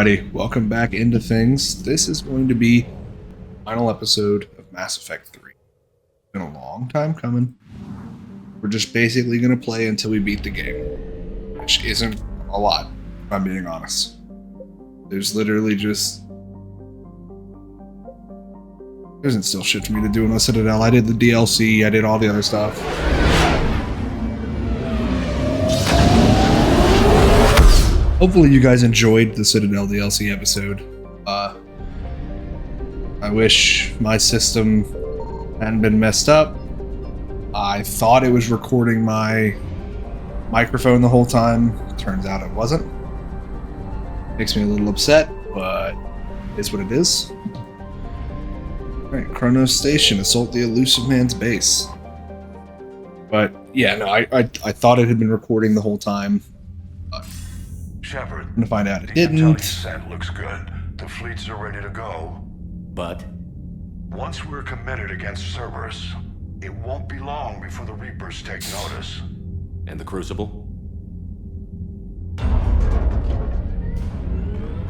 Alrighty, welcome back into things. This is going to be the final episode of Mass Effect 3. It's been a long time coming. We're just basically going to play until we beat the game, which isn't a lot, if I'm being honest. There's literally just... there isn't still shit for me to do in the Citadel. I did the DLC, I did all the other stuff. Hopefully you guys enjoyed the Citadel DLC episode. I wish my system hadn't been messed up. I thought it was recording my microphone the whole time. Turns out it wasn't. Makes me a little upset, but it is what it is. Alright, Kronos Station, assault the Elusive Man's base. But yeah, no, I thought it had been recording the whole time. Shepard, I'm gonna find out it the didn't. intel you sent looks good. The fleets are ready to go. But? Once we're committed against Cerberus, it won't be long before the Reapers take notice. And the Crucible?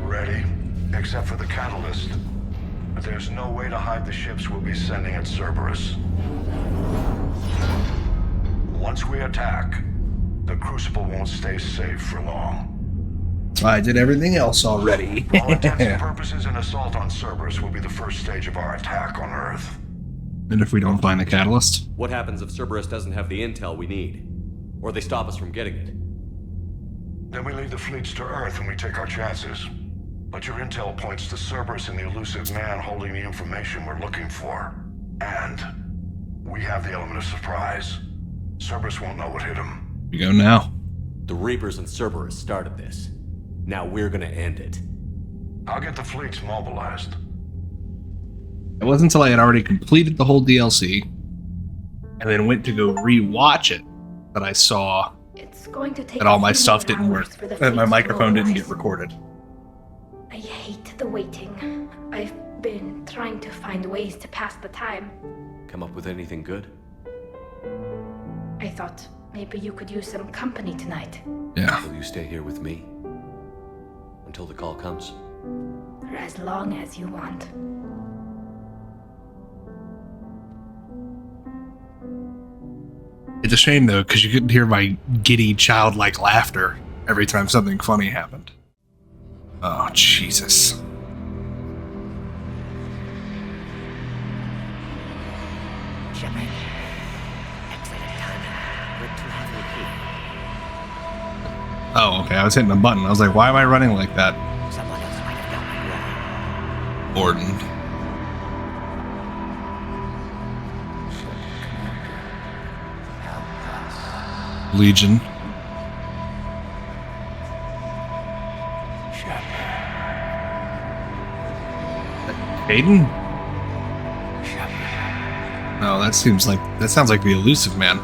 Ready, except for the catalyst. But there's no way to hide the ships we'll be sending at Cerberus. Once we attack, the Crucible won't stay safe for long. I did everything else already. For all intents and purposes, an assault on Cerberus will be the first stage of our attack on Earth. And if we don't find the catalyst? What happens if Cerberus doesn't have the intel we need? Or they stop us from getting it? Then we leave the fleets to Earth and we take our chances. But your intel points to Cerberus and the Elusive Man holding the information we're looking for. And we have the element of surprise. Cerberus won't know what hit him. We go now. The Reapers and Cerberus started this. Now we're gonna end it. I'll get the fleets mobilized. It wasn't until I had already completed the whole DLC and then went to go re-watch it that I saw It's going to take that all my a few stuff more didn't work, hours for the that my fleets to microphone didn't get mobilize. recorded. I hate the waiting. I've been trying to find ways to pass the time. Come up with anything good? I thought maybe you could use some company tonight. Yeah. Will you stay here with me? Until the call comes? For as long as you want. It's a shame though, because you couldn't hear my giddy, childlike laughter every time something funny happened. Oh, Jesus. Shepard, excellent timing. Good to have you here. Oh, okay, I was hitting a button. I was like, why am I running like that? Someone else might have done me wrong. Borden. Legion. Aiden? No, that sounds like the Elusive Man.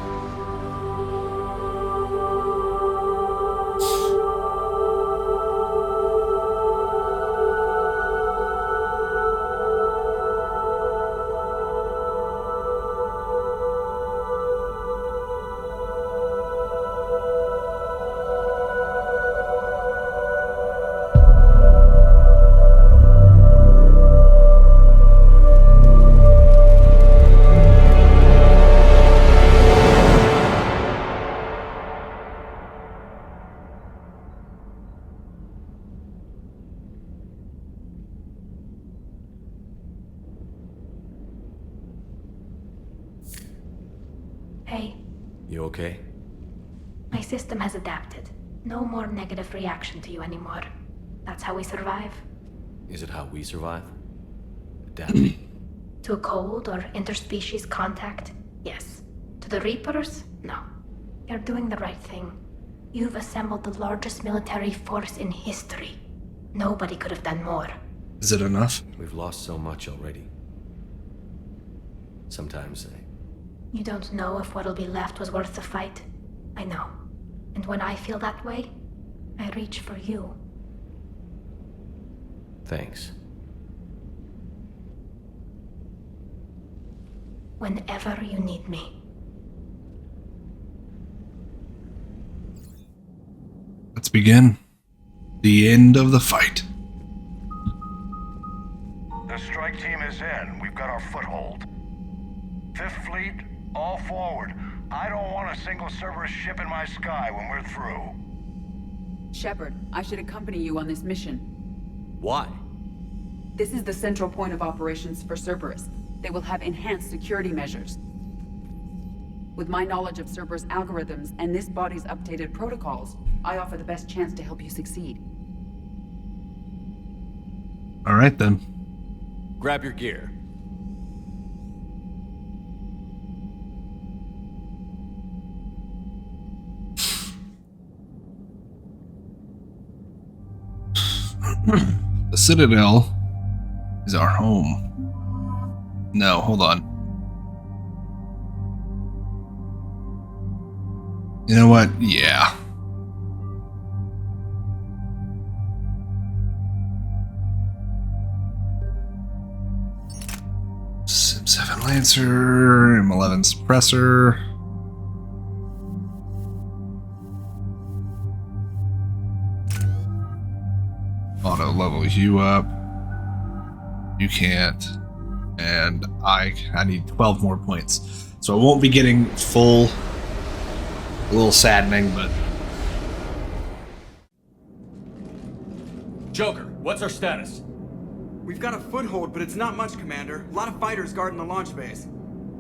Hey, You okay? my system has adapted. No more negative reaction to you anymore. That's how we survive. Is it how we survive? Adapting? To a cold or interspecies contact, yes. To the Reapers, no. You're doing the right thing. You've assembled the largest military force in history. Nobody could have done more. Is it enough? We've lost so much already. Sometimes You don't know if what'll be left was worth the fight. I know. And when I feel that way, I reach for you. thanks. Whenever you need me. Let's begin. The end of the fight. in. We've got our foothold. Fifth Fleet, all forward. I don't want a single Cerberus ship in my sky when we're through. Shepard, I should accompany you on this mission. Why? This is the central point of operations for Cerberus. They will have enhanced security measures. With my knowledge of Cerberus algorithms and this body's updated protocols, I offer the best chance to help you succeed. All right, then. Grab your gear. The Citadel is our home. No, hold on. You know what? Yeah. Sim 7 Lancer, M11 Suppressor. Auto level you up. You can't. And I need 12 more points. So I won't be getting full. A little saddening, but... Joker, what's our status? We've got a foothold, but it's not much, Commander. A lot of fighters guarding the launch base.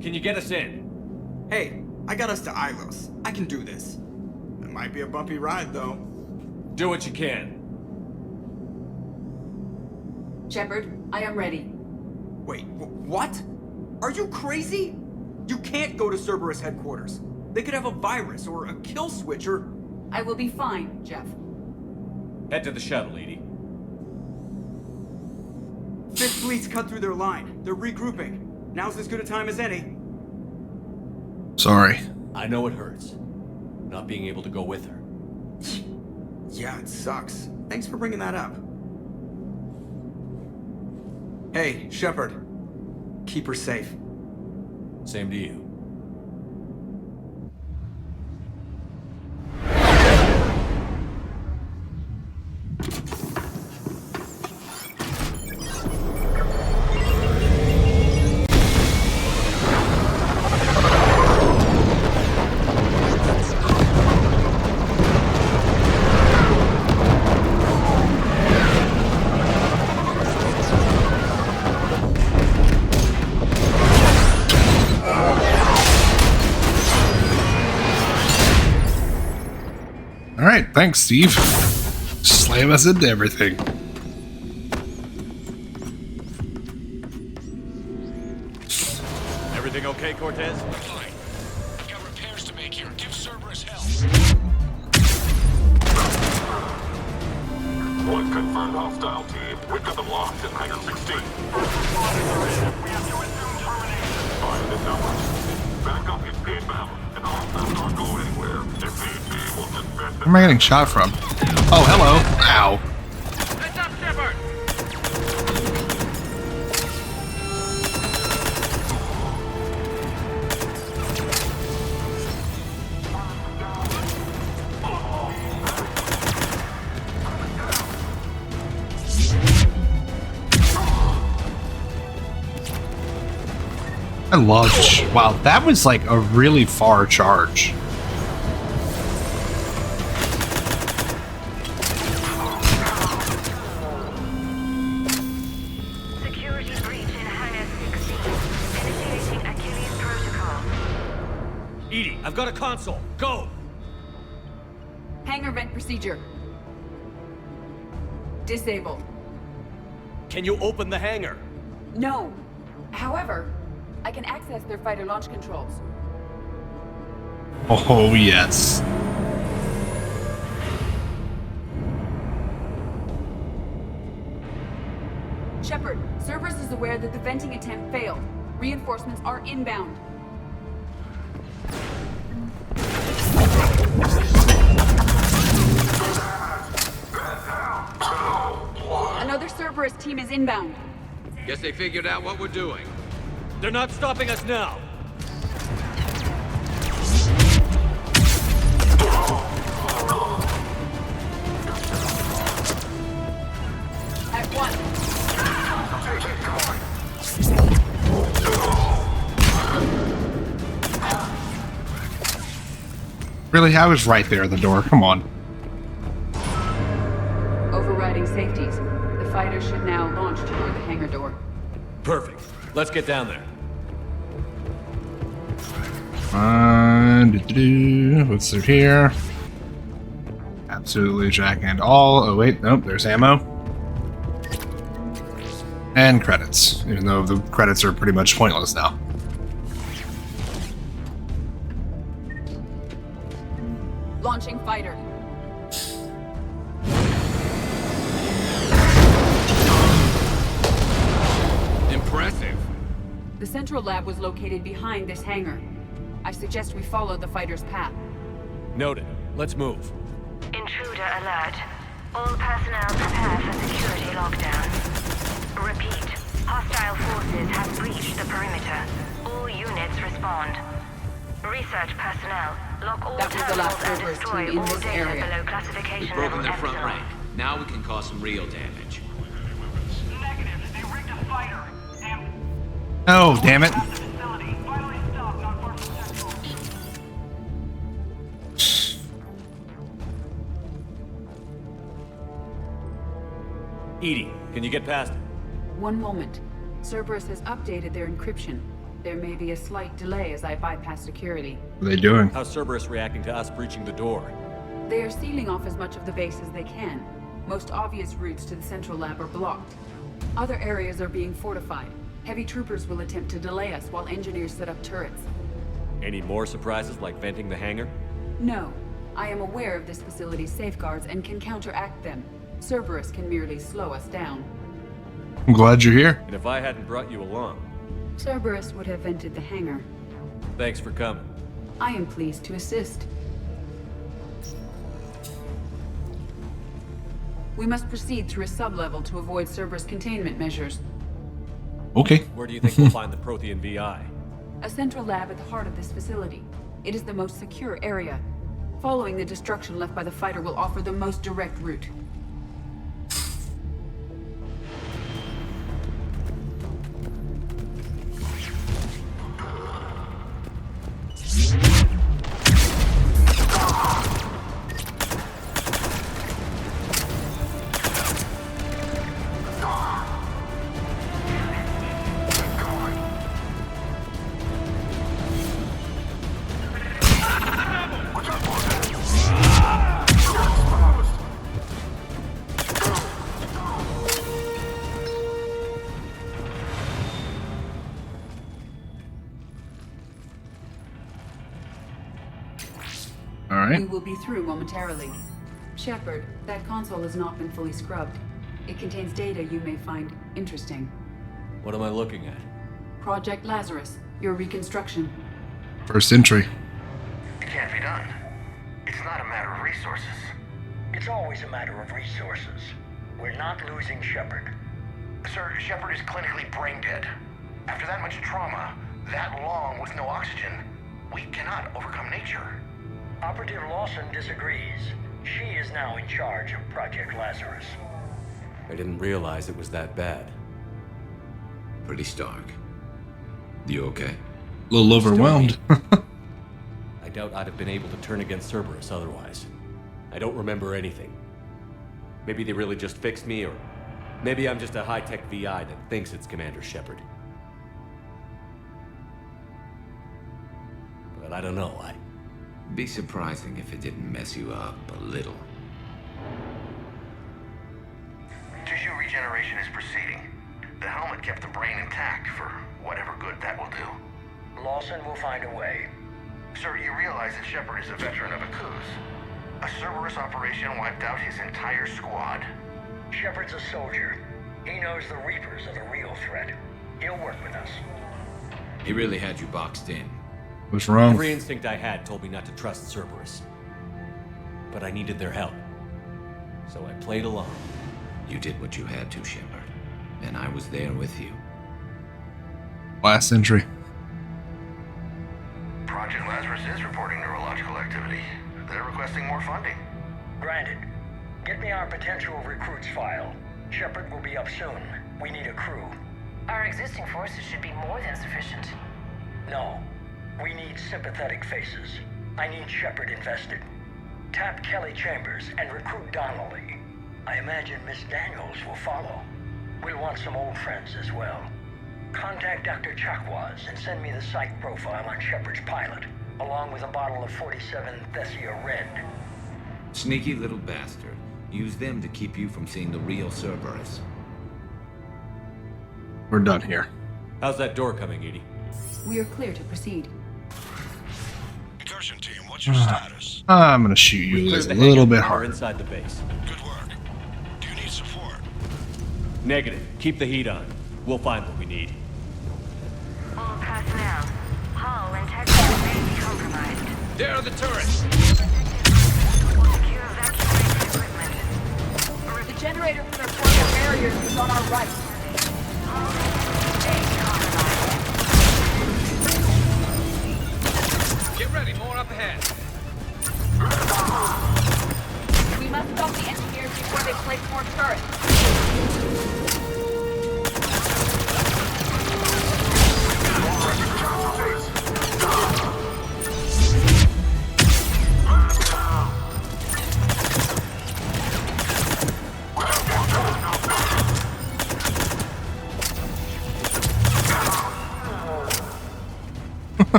Can you get us in? Hey, I got us to Ilos. I can do this. It might be a bumpy ride, though. Do what you can. Shepard, I am ready. Wait, what? Are you crazy? You can't go to Cerberus headquarters. They could have a virus or a kill switch or... I will be fine, Jeff. Head to the shuttle, Edie. Fifth Fleet's cut through their line. They're regrouping. Now's as good a time as any. Sorry. I know it hurts. Not being able to go with her. Yeah, it sucks. Thanks for bringing that up. Hey, Shepard. Keep her safe. Same to you. Alright, thanks, Steve. Slam us into everything. Everything okay, Cortez? Fine. We got repairs to make here. Give Cerberus help. One confirmed hostile team. We've got them locked in Hangar 16. We have to resume termination. Find the numbers. Backup is inbound, and hostiles aren't going anywhere. If need be, we'll dismiss them. Where am I getting shot from? Oh, hello. Ow. Heads up, Shepard! I love... Wow, that was like a really far charge. Security breach in Hangar 16. Initiating Achilles protocol. Edie, I've got a console. Go! Hangar vent procedure. Disabled. Can you open the hangar? No. However, I can access their fighter launch controls. Oh, yes. Shepard, Cerberus is aware that the venting attempt failed. Reinforcements are inbound. Another Cerberus team is inbound. Guess they figured out what we're doing. They're not stopping us now. At one. Take it, going. Really? I was right there at the door. Come on. Overriding safeties. The fighter should now launch toward the hangar door. Perfect. Let's get down there. What's through here? Absolutely jack and all. Oh wait, nope, there's ammo. And credits, even though the credits are pretty much pointless now. Launching fighter. Impressive. The central lab was located behind this hangar. I suggest we follow the fighter's path. Noted. Let's move. Intruder alert. All personnel prepare for security lockdown. Repeat. Hostile forces have breached the perimeter. All units respond. Research personnel. Lock all That was the last terminals and Cerberus destroy team in all this data area. below We've classification broken level their front Epsilon. rank. Now we can cause some real damage. Negative. They rigged a fighter. Oh, damn it. Facility. Finally stopped, not far from Central. Edie, can you get past it? One moment. Cerberus has updated their encryption. There may be a slight delay as I bypass security. What are they doing? How's Cerberus reacting to us breaching the door? They are sealing off as much of the base as they can. Most obvious routes to the central lab are blocked. Other areas are being fortified. Heavy troopers will attempt to delay us while engineers set up turrets. Any more surprises like venting the hangar? No. I am aware of this facility's safeguards and can counteract them. Cerberus can merely slow us down. I'm glad you're here. And if I hadn't brought you along, Cerberus would have vented the hangar. thanks for coming. I am pleased to assist. We must proceed through a sublevel to avoid Cerberus containment measures. Okay. Where do you think we'll find the Prothean VI? A central lab at the heart of this facility. It is the most secure area. Following the destruction left by the fighter will offer the most direct route. All right. We will be through momentarily. Shepard, that console has not been fully scrubbed. It contains data you may find interesting. What am I looking at? Project Lazarus, your reconstruction. First entry. It can't be done. It's not a matter of resources. It's always a matter of resources. We're not losing Shepard. Sir, Shepard is clinically brain dead. After that much trauma, that long with no oxygen, we cannot overcome nature. Operative Lawson disagrees. She is now in charge of Project Lazarus. I didn't realize it was that bad. Pretty stark. You okay? A little overwhelmed. I doubt I'd have been able to turn against Cerberus otherwise. I don't remember anything. Maybe they really just fixed me, or maybe I'm just a high-tech VI that thinks it's Commander Shepard. But I don't know, Be surprising if it didn't mess you up a little. Tissue regeneration is proceeding. The helmet kept the brain intact for whatever good that will do. Lawson will find a way. Sir, you realize that Shepard is a veteran of a coup. A Cerberus operation wiped out his entire squad. Shepard's a soldier. He knows the Reapers are the real threat. He'll work with us. He really had you boxed in. What's wrong? Every instinct I had told me not to trust Cerberus. But I needed their help. So I played along. You did what you had to, Shepard. And I was there with you. Last entry. Project Lazarus is reporting neurological activity. They're requesting more funding. Granted. Get me our potential recruits file. Shepard will be up soon. We need a crew. Our existing forces should be more than sufficient. No. We need sympathetic faces. I need Shepard invested. Tap Kelly Chambers and recruit Donnelly. I imagine Miss Daniels will follow. We'll want some old friends as well. Contact Dr. Chakwas and send me the psych profile on Shepard's pilot, along with a bottle of 47 Thessia Red. Sneaky little bastard. Use them to keep you from seeing the real Cerberus. We're done here. How's that door coming, Edie? We are clear to proceed. Incursion team, what's your status? I'm gonna shoot you Cleared a the little hangar. bit We're harder. inside the base. Good work. Do you need support? Negative. Keep the heat on. We'll find what we need. All personnel. Hull and technical may be compromised. There are the turrets! Secure evacuation equipment. The generator for their portable barriers is on our right. Hull may be compromised. Get ready, more up ahead. We must stop the engineers before they place more turrets.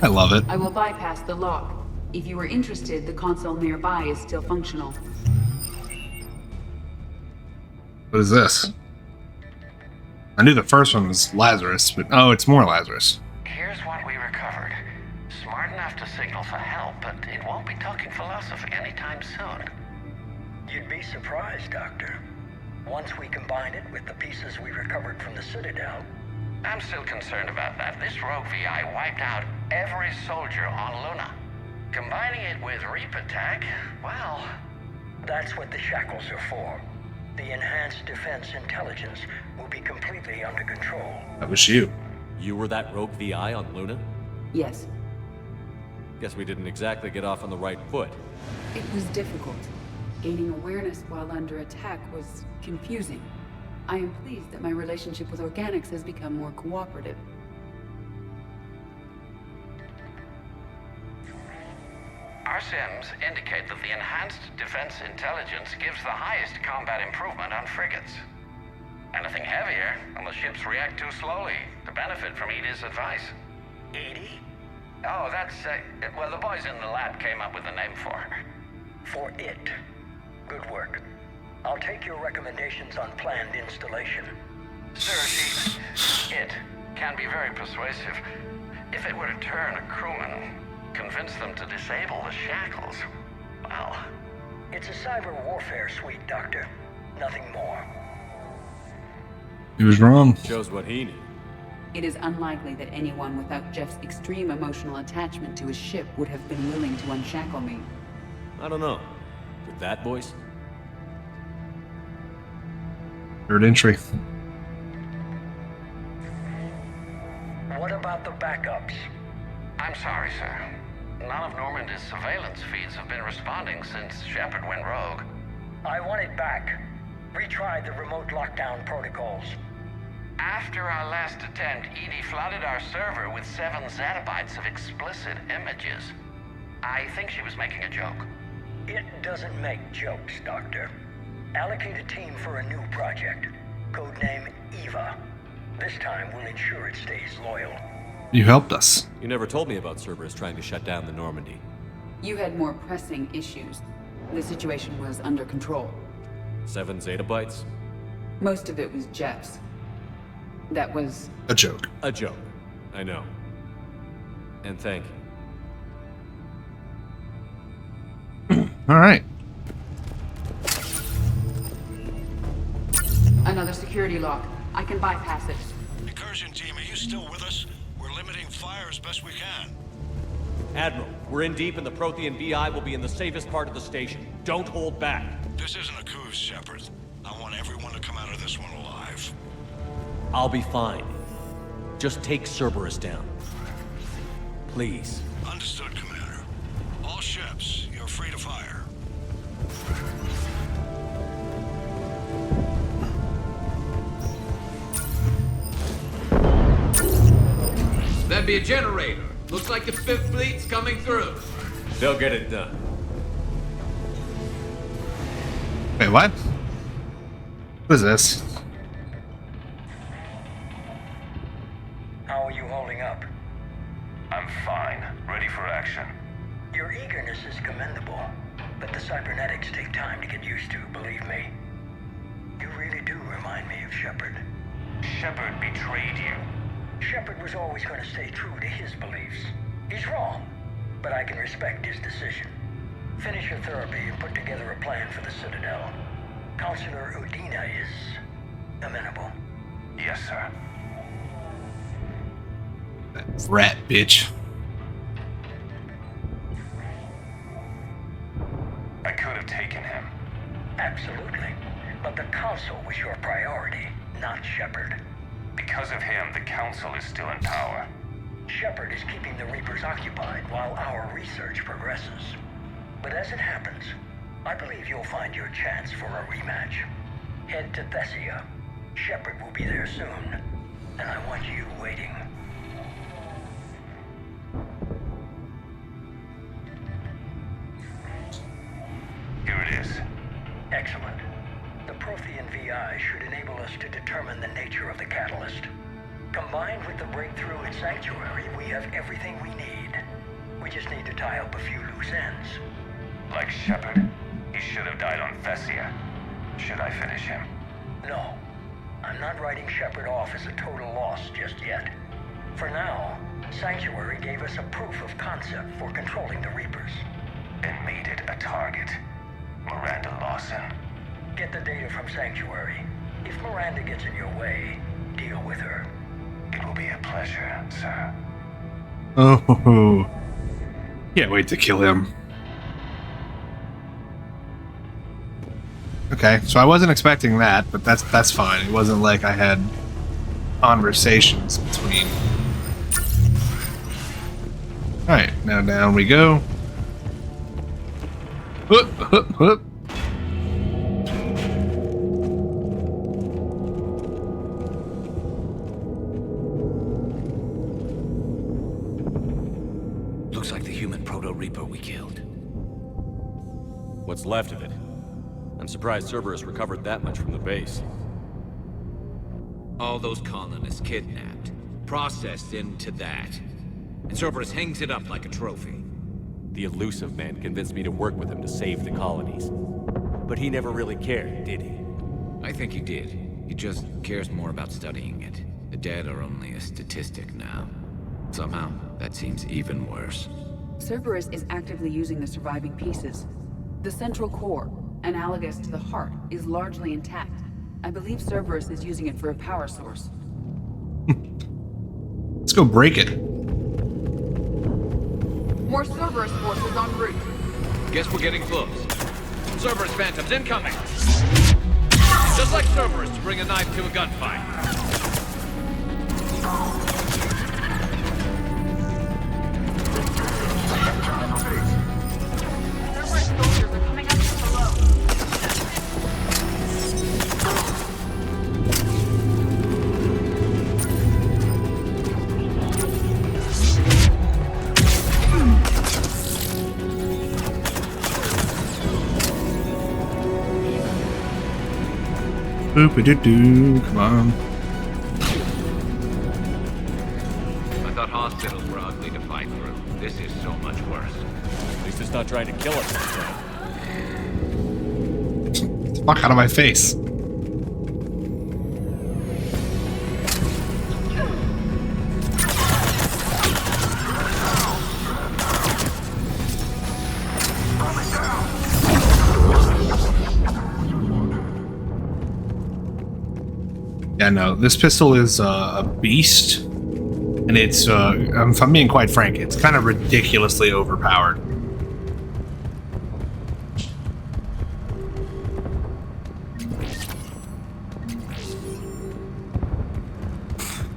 I love it. I will bypass the lock. If you are interested, the console nearby is still functional. What is this? I knew the first one was Lazarus, but oh, it's more Lazarus. Here's what we recovered. Smart enough to signal for help, but it won't be talking philosophy anytime soon. You'd be surprised, Doctor. Once we combine it with the pieces we recovered from the Citadel, I'm still concerned about that. This rogue VI wiped out every soldier on Luna. Combining it with Reaper Tech, well... that's what the shackles are for. The enhanced defense intelligence will be completely under control. That was you. You were that rogue VI on Luna? Yes, Guess we didn't exactly get off on the right foot. it was difficult. Gaining awareness while under attack was confusing. I am pleased that my relationship with organics has become more cooperative. Our sims indicate that the enhanced defense intelligence gives the highest combat improvement on frigates. Anything heavier, and the ships react too slowly to benefit from Edie's advice. Edie? Oh, that's, well, the boys in the lab came up with a name for her. For it. Good work. I'll take your recommendations on planned installation. Sir, it can be very persuasive. If it were to turn a crewman, convince them to disable the shackles, well... It's a cyber warfare suite, Doctor. Nothing more. He was wrong. Shows what he knew. It is unlikely that anyone without Jeff's extreme emotional attachment to his ship would have been willing to unshackle me. I don't know. With that voice? Third entry. What about the backups? I'm sorry, sir. None of Normandy's surveillance feeds have been responding since Shepard went rogue. I want it back. Retry the remote lockdown protocols. After our last attempt, Edie flooded our server with 7 zettabytes of explicit images. I think she was making a joke. It doesn't make jokes, Doctor. Allocate a team for a new project. Codename Eva. This time we'll ensure it stays loyal. You helped us. You never told me about Cerberus trying to shut down the Normandy. You had more pressing issues. The situation was under control. 7 zettabytes? Most of it was Jeff's. That was... A joke. A joke. I know. And thank you. All right. Another security lock. I can bypass it. Incursion team, are you still with us? We're limiting fire as best we can. Admiral, we're in deep and the Prothean VI will be in the safest part of the station. Don't hold back. This isn't a coup, Shepard. I want everyone to come out of this one alive. I'll be fine. Just take Cerberus down. Please. Understood, Commander. All ships, you're free to fire. That'd be a generator. Looks like the 5th Fleet's coming through. They'll get it done. Wait, what? What is this? How are you holding up? I'm fine. Ready for action. Your eagerness is commendable, but the cybernetics take time to get used to, believe me. You really do remind me of Shepard. Shepard betrayed you. Shepard was always going to stay true to his beliefs. He's wrong, but I can respect his decision. Finish your therapy and put together a plan for the Citadel. Counselor Udina is amenable. Yes, sir. That rat bitch. I could have taken him. Absolutely. But the Council was your priority, not Shepard. Because of him, the Council is still in power. Shepard is keeping the Reapers occupied while our research progresses. But as it happens, I believe you'll find your chance for a rematch. Head to Thessia. Shepard will be there soon, and I want you waiting. Here it is. Excellent. The Prothean VI should enable us to determine the nature of the catalyst. Combined with the breakthrough in Sanctuary, we have everything we need. We just need to tie up a few loose ends. Like Shepard, he should have died on Thessia. Should I finish him? No. I'm not writing Shepard off as a total loss just yet. For now, Sanctuary gave us a proof of concept for controlling the Reapers. And made it a target. Miranda Lawson. Get the data from Sanctuary. If Miranda gets in your way, deal with her. It will be a pleasure, sir. Oh, can't wait to kill him. Okay, so I wasn't expecting that, but that's fine. It wasn't like I had conversations between. Alright, now down we go. Hup, hup, hup. Looks like the human Proto-Reaper we killed. What's left of it? I'm surprised Cerberus recovered that much from the base. All those colonists kidnapped, processed into that. And Cerberus hangs it up like a trophy. The elusive man convinced me to work with him to save the colonies. But he never really cared, did he? I think he did. He just cares more about studying it. The dead are only a statistic now. Somehow, that seems even worse. Cerberus is actively using the surviving pieces. The central core, analogous to the heart, is largely intact. I believe Cerberus is using it for a power source. Let's go break it. More Cerberus forces en route. Guess we're getting close. Cerberus Phantoms incoming! Just like Cerberus to bring a knife to a gunfight. Cerberus soldiers are coming up from below. Boop-a-doo-doo, come on. I thought hospitals were ugly to fight through. This is so much worse. At least it's not trying to kill us this time. Get the fuck out of my face. Yeah, no, this pistol is a beast, and it's, if I'm being quite frank, it's kind of ridiculously overpowered.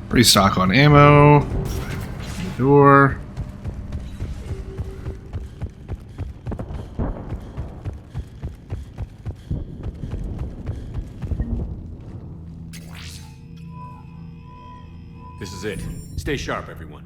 Restock on ammo. Door. This is it. Stay sharp, everyone.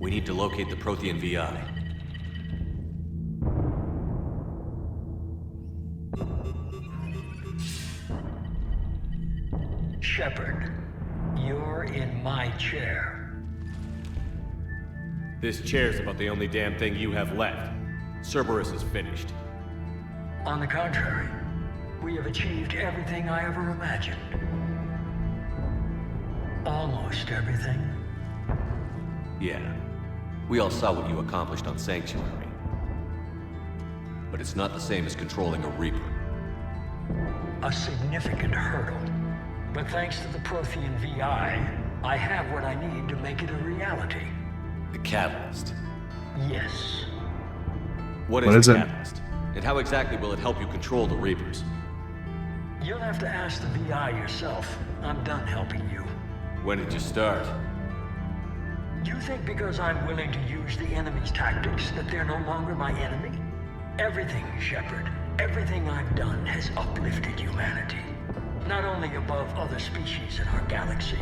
We need to locate the Prothean VI. Shepard, you're in my chair. This chair's about the only damn thing you have left. Cerberus is finished. On the contrary, we have achieved everything I ever imagined. Almost everything. Yeah. We all saw what you accomplished on Sanctuary. But it's not the same as controlling a Reaper. A significant hurdle. But thanks to the Prothean VI, I have what I need to make it a reality. The Catalyst. Yes. What is the Catalyst? And how exactly will it help you control the Reapers? You'll have to ask the VI yourself. I'm done helping you. When did you start? You think because I'm willing to use the enemy's tactics that they're no longer my enemy? Everything, Shepard, everything I've done has uplifted humanity. Not only above other species in our galaxy,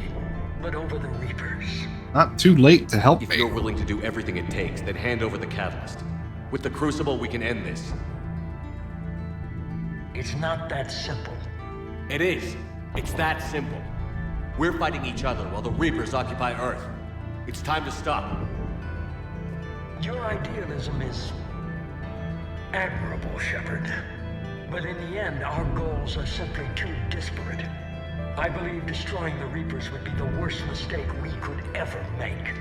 but over the Reapers. Not too late to help If me. you're willing to do everything it takes, then hand over the Catalyst. With the Crucible, we can end this. It's not that simple. It is. It's that simple. We're fighting each other while the Reapers occupy Earth. It's time to stop. Your idealism is admirable, Shepard. But in the end, our goals are simply too disparate. I believe destroying the Reapers would be the worst mistake we could ever make.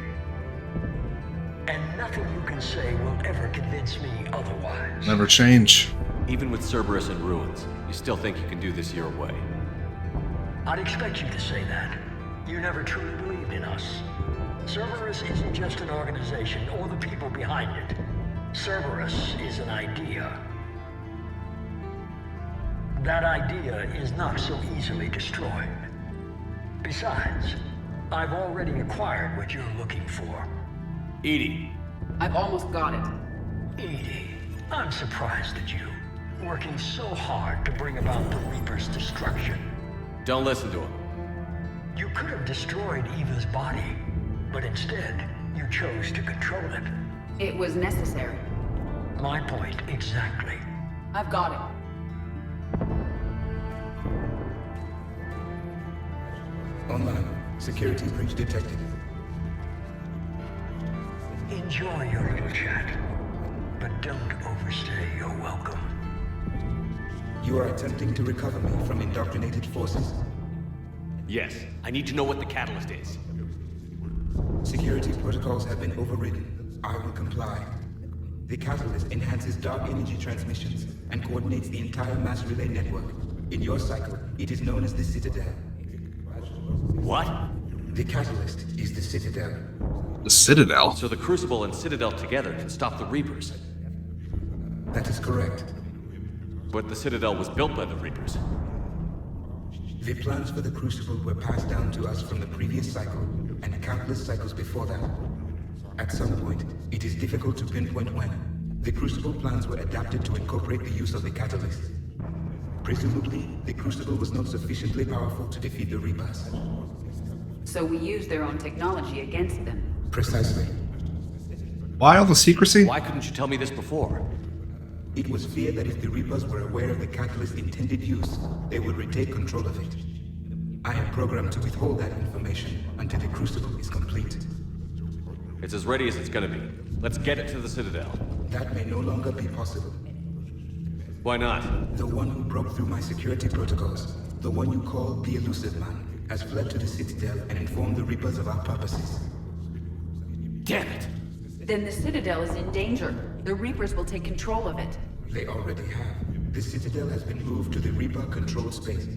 And nothing you can say will ever convince me otherwise. Never change. Even with Cerberus in ruins, you still think you can do this your way. I'd expect you to say that. You never truly believed in us. Cerberus isn't just an organization or the people behind it. Cerberus is an idea. That idea is not so easily destroyed. Besides, I've already acquired what you're looking for. Edie. I've almost got it. Edie, I'm surprised at you. Working so hard to bring about the Reaper's destruction. Don't listen to him. You could have destroyed Eva's body, but instead, you chose to control it. It was necessary. My point exactly. I've got it. Online. Security breach detected. Enjoy your little chat, but don't overstay your welcome. You are attempting to recover me from indoctrinated forces? Yes. I need to know what the Catalyst is. Security protocols have been overridden. I will comply. The Catalyst enhances dark energy transmissions and coordinates the entire mass relay network. In your cycle, it is known as the Citadel. What? The Catalyst is the Citadel. The Citadel? So the Crucible and Citadel together can stop the Reapers. That is correct. But the Citadel was built by the Reapers. The plans for the Crucible were passed down to us from the previous cycle, and countless cycles before that. At some point, it is difficult to pinpoint when, the Crucible plans were adapted to incorporate the use of the Catalyst. Presumably, the Crucible was not sufficiently powerful to defeat the Reapers. So we used their own technology against them. Precisely. Why all the secrecy? Why couldn't you tell me this before? It was feared that if the Reapers were aware of the Catalyst's intended use, they would retake control of it. I am programmed to withhold that information until the Crucible is complete. It's as ready as it's gonna be. Let's get it to the Citadel. That may no longer be possible. Why not? The one who broke through my security protocols, the one you call the Elusive Man, has fled to the Citadel and informed the Reapers of our purposes. Damn it! Then the Citadel is in danger. The Reapers will take control of it. They already have. The Citadel has been moved to the Reaper-controlled space.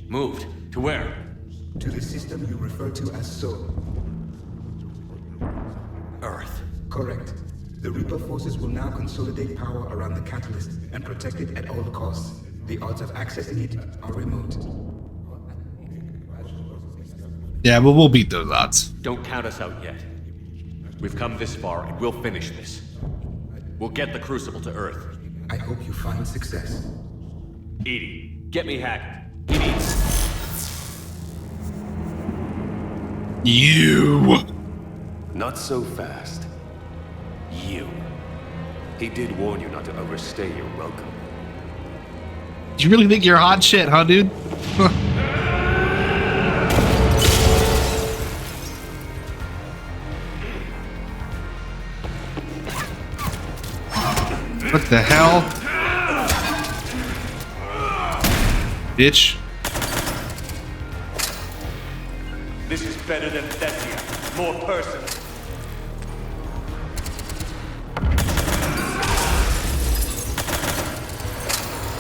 Moved? To where? To the system you refer to as Sol. Earth. Correct. The Reaper forces will now consolidate power around the Catalyst and protect it at all costs. The odds of accessing it are remote. Yeah, but we'll beat those odds. Don't count us out yet. We've come this far, and we'll finish this. We'll get the Crucible to Earth. I hope you find success. Edie, get me Hackett. Edie! Not so fast. You. He did warn you not to overstay your welcome. You really think you're hot shit, huh, dude? What the hell? Bitch. This is better than Thessia. More personal.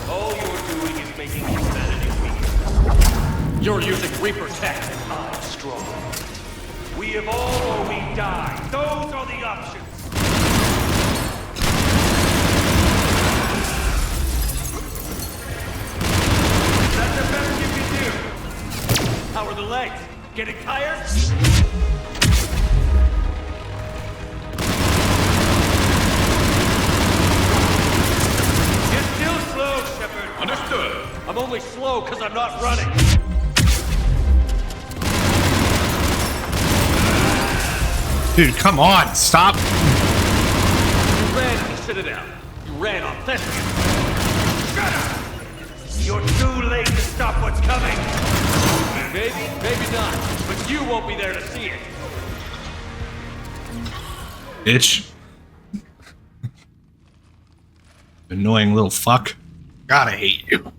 All you're doing is making humanity weak. You're using Reaper tech and I'm strong. We evolve or we die. Those are the options. That's the best you can do. How are the legs? Getting tired? You're still slow, Shepard. Understood. I'm only slow because I'm not running. Dude, come on, stop. You ran in the Citadel. You ran on Thessia. Shut up! You're too late to stop what's coming. Maybe, maybe not. But you won't be there to see it. Bitch. Annoying little fuck. God, I hate you.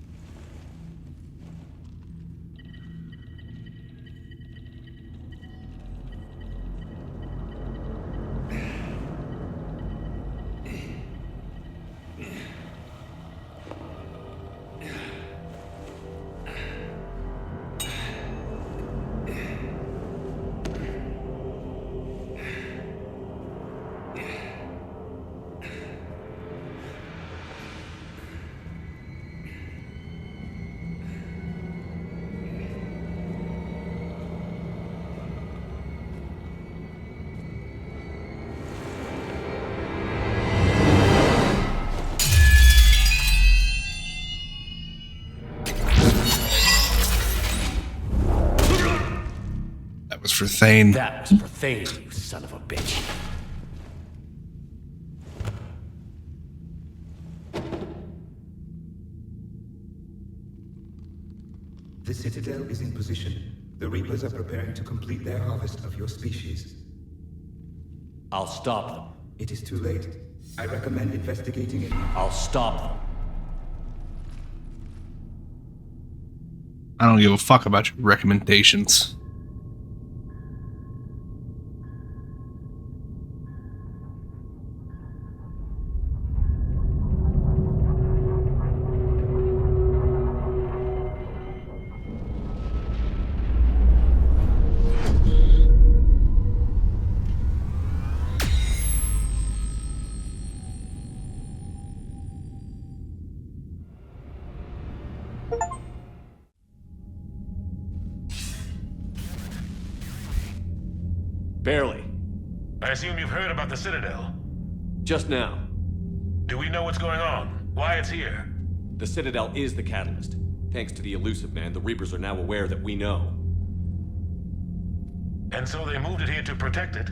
For Thane. That was for Thane, you son of a bitch. The Citadel is in position. The Reapers are preparing to complete their harvest of your species. I'll stop them. It is too late. I recommend investigating it. I'll stop them. I don't give a fuck about your recommendations. Barely. I assume you've heard about the Citadel. Just now. Do we know what's going on? Why it's here? The Citadel is the catalyst. Thanks to the Elusive Man, the Reapers are now aware that we know. And so they moved it here to protect it?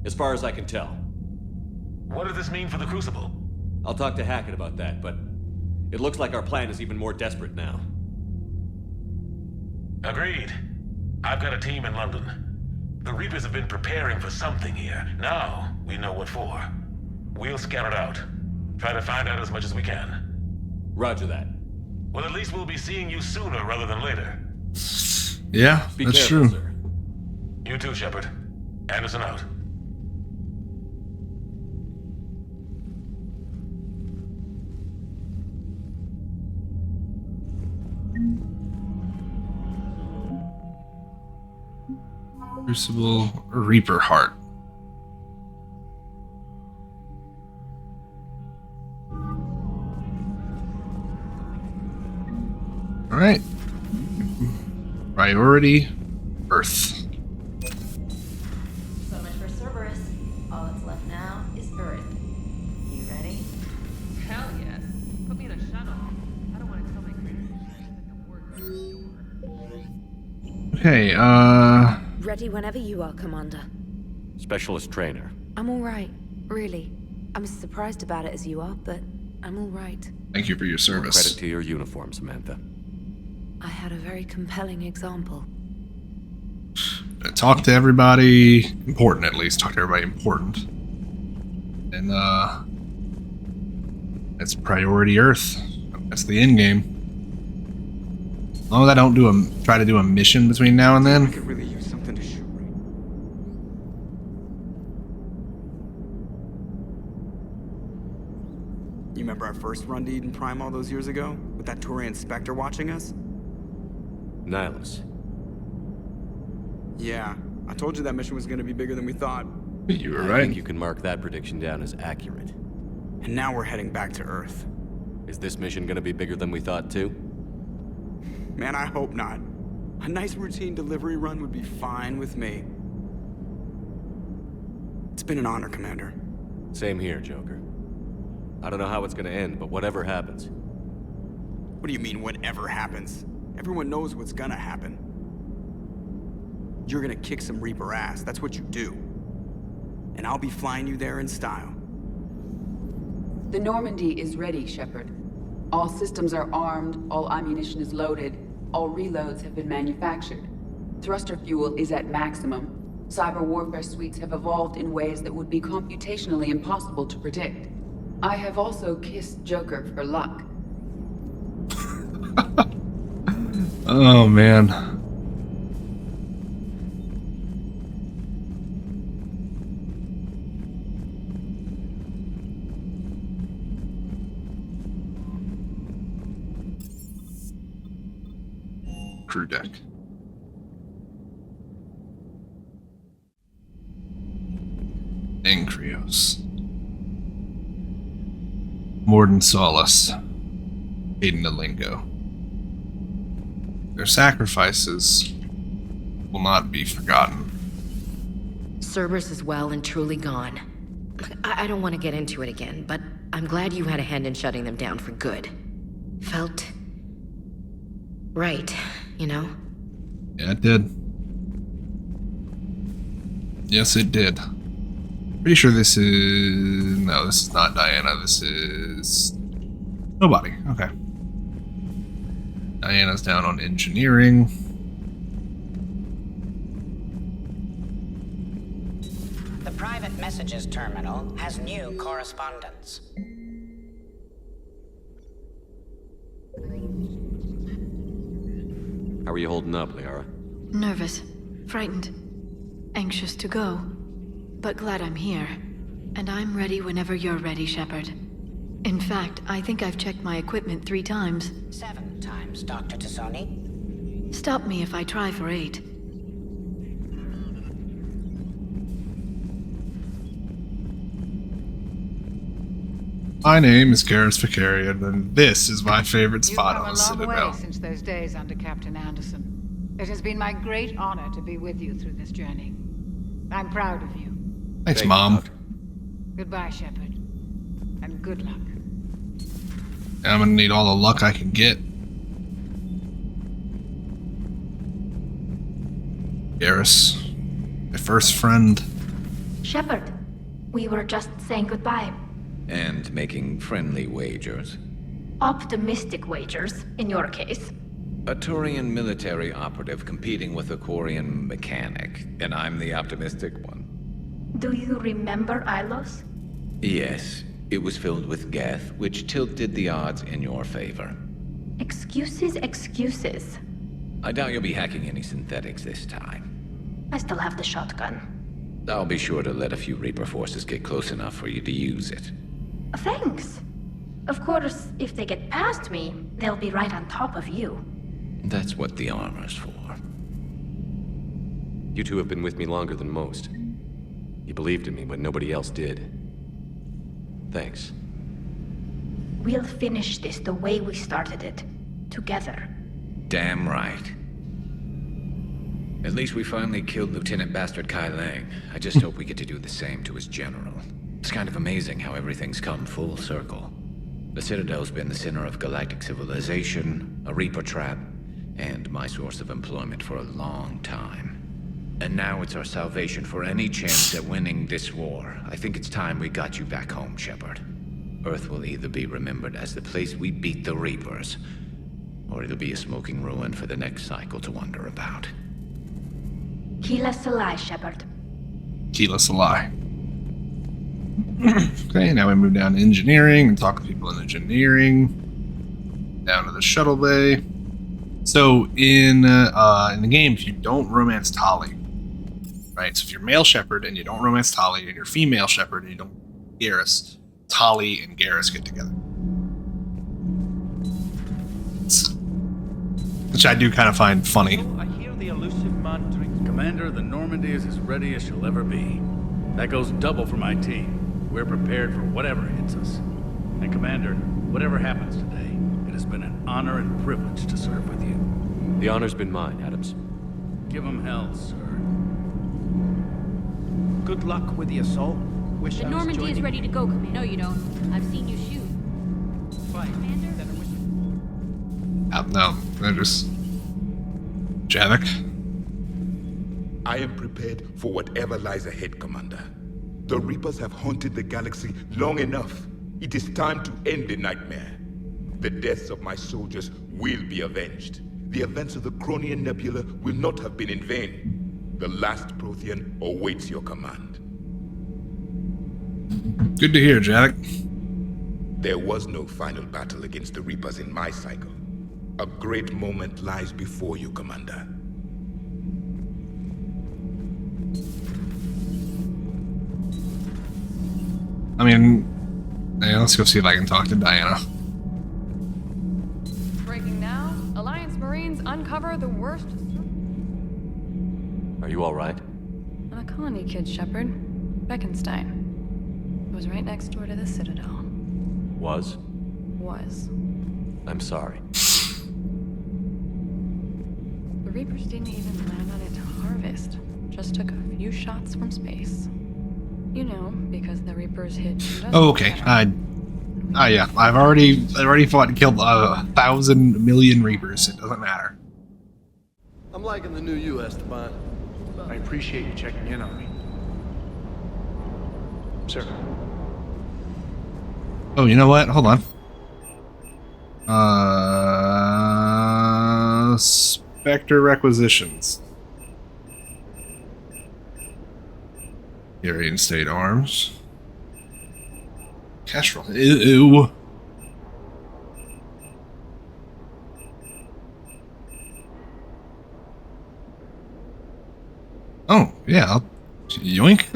As far as I can tell. What does this mean for the Crucible? I'll talk to Hackett about that, but it looks like our plan is even more desperate now. Agreed. I've got a team in London. The Reapers have been preparing for something here. Now, we know what for. We'll scout it out. Try to find out as much as we can. Roger that. Well, at least we'll be seeing you sooner rather than later. Yeah, Be that's careful, true. Sir. You too, Shepard. Anderson out. Crucible Reaper Heart. All right. Priority Earth. So much for Cerberus. All that's left now is Earth. You ready? Hell yes. Put me in a shuttle. I don't want to tell my creators. Okay, Ready whenever you are, Commander. Specialist trainer. I'm all right, really. I'm as surprised about it as you are, but I'm all right. Thank you for your service. Credit to your uniform, Samantha. I had a very compelling example. Talk to everybody important, at least. Talk to everybody important. And, that's priority Earth. That's the end game. As long as I don't try to do a mission between now and then. I could really use something to shoot. You remember our first run to Eden Prime all those years ago? With that Turian Spectre watching us? Nihilus. Yeah, I told you that mission was gonna be bigger than we thought. You were I right. think you can mark that prediction down as accurate. And now we're heading back to Earth. Is this mission gonna be bigger than we thought, too? Man, I hope not. A nice routine delivery run would be fine with me. It's been an honor, Commander. Same here, Joker. I don't know how it's gonna end, but whatever happens. What do you mean, whatever happens? Everyone knows what's gonna happen. You're gonna kick some Reaper ass, that's what you do. And I'll be flying you there in style. The Normandy is ready, Shepard. All systems are armed, all ammunition is loaded, all reloads have been manufactured. Thruster fuel is at maximum. Cyber warfare suites have evolved in ways that would be computationally impossible to predict. I have also kissed Joker for luck. Oh, man. Crew deck. Angrios. Morden Solace. Aiden Lingo. Their sacrifices will not be forgotten. Cerberus is well and truly gone. I don't want to get into it again, but I'm glad you had a hand in shutting them down for good. Felt right, you know? Yeah, it did. Yes, it did. Pretty sure this is... No, this is not Diana. This is... Nobody. Okay. Diana's down on engineering. The private messages terminal has new correspondence. How are you holding up, Liara? Nervous, frightened, anxious to go, but glad I'm here. And I'm ready whenever you're ready, Shepard. In fact, I think I've checked my equipment 3 times. 7 times, Dr. Tassoni. Stop me if I try for 8. My name is Garrus Vicarian, and this is my favorite spot on the You've come a long Citadel. way since those days under Captain Anderson. It has been my great honor to be with you through this journey. I'm proud of you. Thanks, Mom. Goodbye, Shepard. And good luck. I'm gonna need all the luck I can get. Garrus, my first friend. Shepard, we were just saying goodbye. And making friendly wagers. Optimistic wagers, in your case. A Turian military operative competing with a Quarian mechanic, and I'm the optimistic one. Do you remember Ilos? Yes, it was filled with Geth, which tilted the odds in your favor. Excuses, excuses. I doubt you'll be hacking any synthetics this time. I still have the shotgun. I'll be sure to let a few Reaper forces get close enough for you to use it. Thanks. Of course, if they get past me, they'll be right on top of you. That's what the armor's for. You two have been with me longer than most. You believed in me when nobody else did. Thanks. We'll finish this the way we started it. Together. Damn right. At least we finally killed Lieutenant Bastard Kai Lang. I just hope we get to do the same to his general. It's kind of amazing how everything's come full circle. The Citadel's been the center of galactic civilization, a Reaper trap, and my source of employment for a long time. And now it's our salvation for any chance at winning this war. I think it's time we got you back home, Shepard. Earth will either be remembered as the place we beat the Reapers, or it'll be a smoking ruin for the next cycle to wonder about. Keela Salai, Shepard. Keela Salai. Okay, now we move down to engineering and talk to people in engineering. Down to the shuttle bay. So in the game, if you don't romance Tali, right? So if you're male Shepard and you don't romance Tali, and you're female Shepard and you don't Garrus, Tali and Garrus get together. Which I do kind of find funny. I hear the elusive monitoring. Commander, the Normandy is as ready as she'll ever be. That goes double for my team. We're prepared for whatever hits us. And Commander, whatever happens today, it has been an honor and privilege to serve with you. The honor's been mine, Adams. Give him hell, sir. Good luck with the assault. Wish The I was Normandy is joining ready to go, Commander. No, you don't. I've seen you shoot. Fight. Commander? No, they're just... Javik? I am prepared for whatever lies ahead, Commander. The Reapers have haunted the galaxy long enough. It is time to end the nightmare. The deaths of my soldiers will be avenged. The events of the Cronian Nebula will not have been in vain. The last Prothean awaits your command. Good to hear, Javik. There was no final battle against the Reapers in my cycle. A great moment lies before you, Commander. I mean, yeah, let's go see if I can talk to Diana. Breaking now. Alliance Marines uncover the worst... Are you alright? I'm a colony kid, Shepard. Beckenstein. It was right next door to the Citadel. Was? Was. I'm sorry. The Reapers didn't even land on it to harvest. Just took a few shots from space. You know, because the Reapers hit... Oh, okay. Yeah. I've already fought and killed 1,000 million Reapers. It doesn't matter. I'm liking the new you, Esteban. I appreciate you checking in on me. Sir. Oh, you know what? Hold on. Spectre requisitions. Area State Arms. Kestrel. Ew. Oh, yeah. Yoink.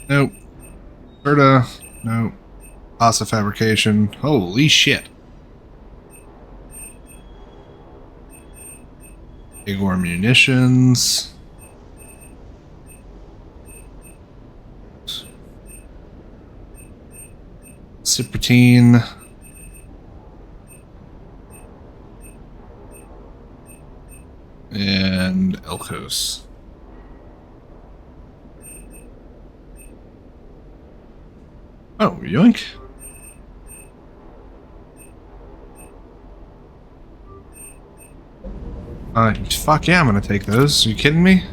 Nope. Berta. Nope. Pasta fabrication. Holy shit. Igor munitions. Cypratine. And Elkos. Oh, yoink. Fuck yeah, I'm gonna take those. Are you kidding me?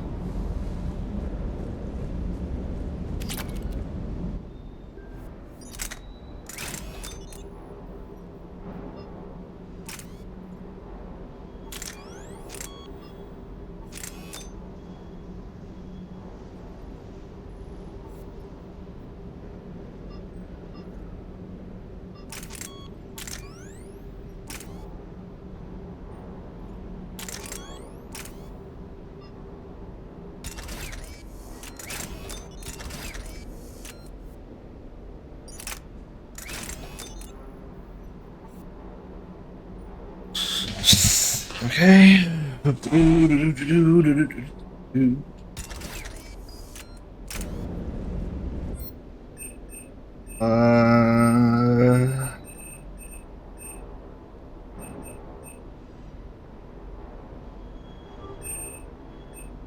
Okay.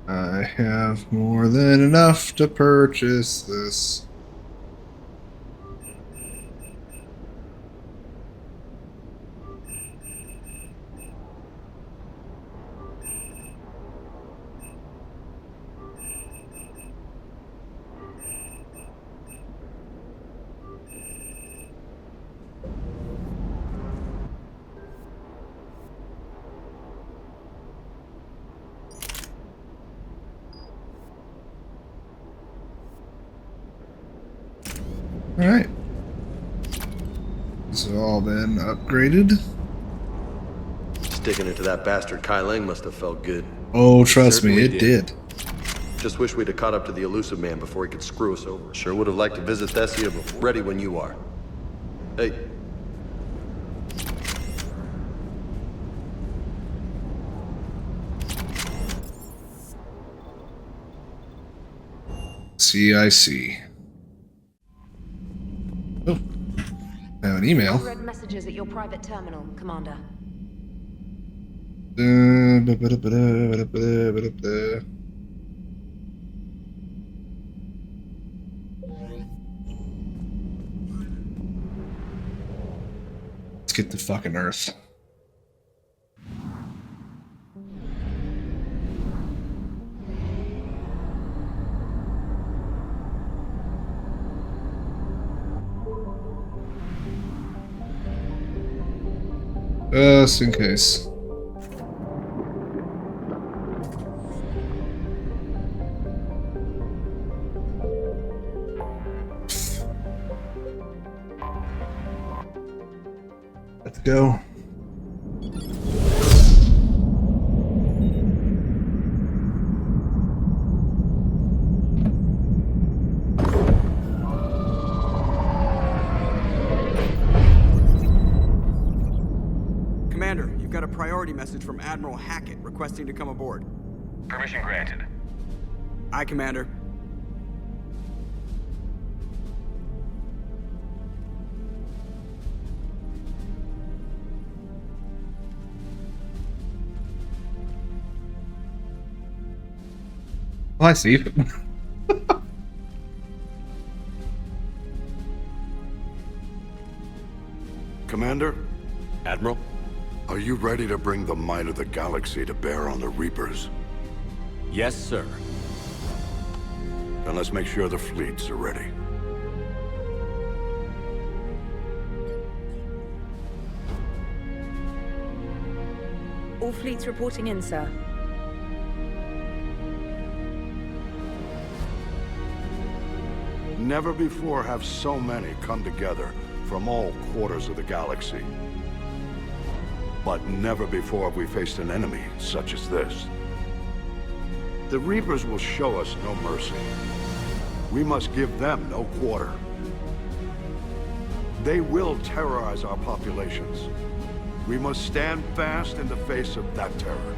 I have have more than enough to purchase this. Alright. This has all been upgraded. Sticking it to that bastard Kai Lang must have felt good. Oh, trust me, it did. Just wish we'd have caught up to the elusive man before he could screw us over. Sure would have liked to visit Thessia before. Ready when you are. Hey. See. Oh, I have an email. Read messages at your private terminal, Commander. Let's get to fucking Earth. Just in case. Let's go. Commander, you've got a priority message from Admiral Hackett requesting to come aboard. Permission granted. Aye, Commander. Oh, I see. Commander? Admiral? Are you ready to bring the might of the galaxy to bear on the Reapers? Yes, sir. Then let's make sure the fleets are ready. All fleets reporting in, sir. Never before have so many come together from all quarters of the galaxy. But never before have we faced an enemy such as this. The Reapers will show us no mercy. We must give them no quarter. They will terrorize our populations. We must stand fast in the face of that terror.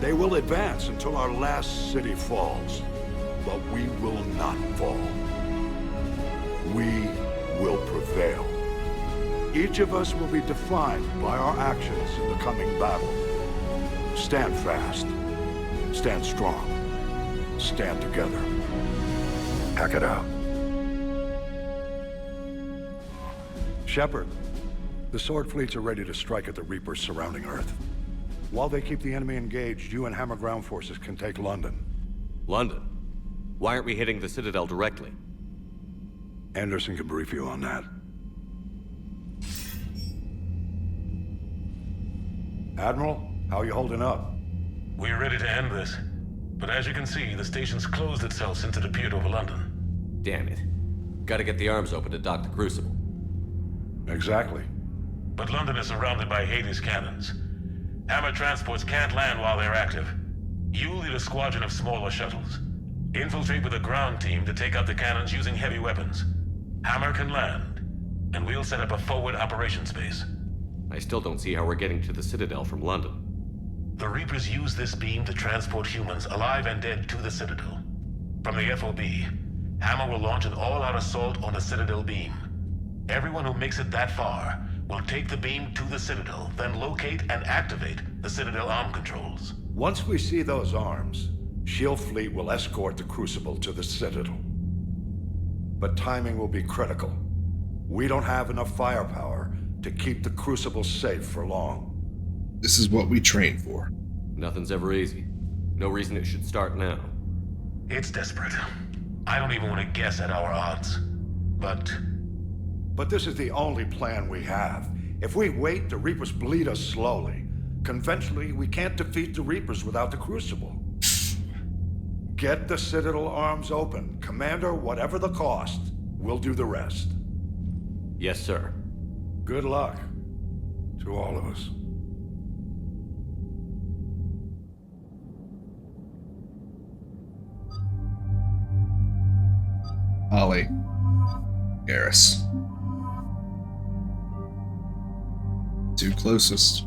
They will advance until our last city falls, but we will not fall. We will prevail. Each of us will be defined by our actions in the coming battle. Stand fast. Stand strong. Stand together. Hack it out. Shepard, the Sword fleets are ready to strike at the Reapers surrounding Earth. While they keep the enemy engaged, you and Hammer ground forces can take London. London? Why aren't we hitting the Citadel directly? Anderson can brief you on that. Admiral, how are you holding up? We're ready to end this. But as you can see, the station's closed itself since it appeared over London. Damn it. Gotta get the arms open to dock the Crucible. Exactly. But London is surrounded by Hades cannons. Hammer transports can't land while they're active. You lead a squadron of smaller shuttles. Infiltrate with a ground team to take out the cannons using heavy weapons. Hammer can land, and we'll set up a forward operations base. I still don't see how we're getting to the Citadel from London. The Reapers use this beam to transport humans, alive and dead, to the Citadel. From the FOB, Hammer will launch an all-out assault on the Citadel beam. Everyone who makes it that far will take the beam to the Citadel, then locate and activate the Citadel arm controls. Once we see those arms, Shield Fleet will escort the Crucible to the Citadel. But timing will be critical. We don't have enough firepower to keep the Crucible safe for long. This is what we train for. Nothing's ever easy. No reason it should start now. It's desperate. I don't even want to guess at our odds. But this is the only plan we have. If we wait, the Reapers bleed us slowly. Conventionally, we can't defeat the Reapers without the Crucible. Get the Citadel arms open. Commander, whatever the cost, we'll do the rest. Yes, sir. Good luck to all of us. Ollie. Garrus. Two closest.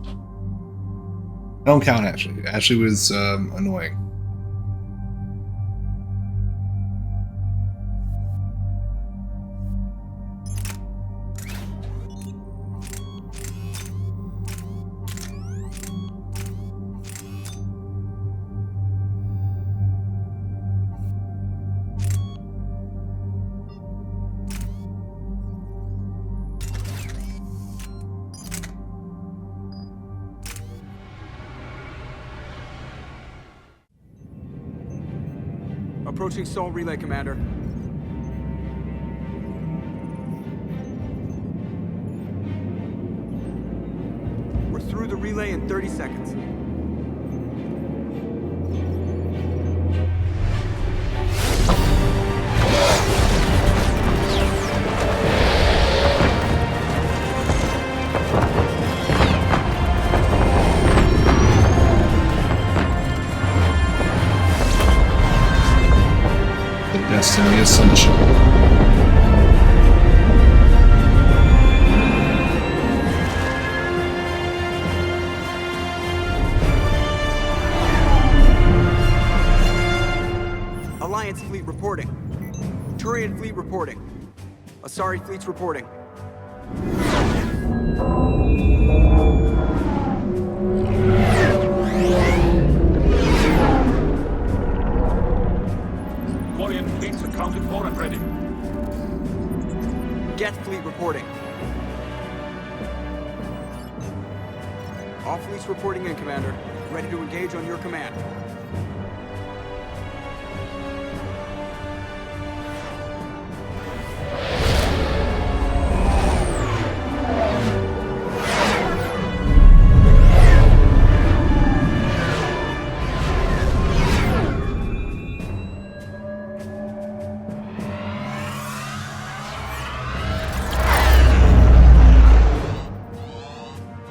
Don't count Ashley. Ashley was annoying. Approaching Sol Relay, Commander. We're through the relay in 30 seconds. Destiny Ascension. Alliance fleet reporting. Turian fleet reporting. Asari fleet's reporting. Fleets accounted for and ready. Geth fleet reporting. All fleets reporting in, Commander. Ready to engage on your command.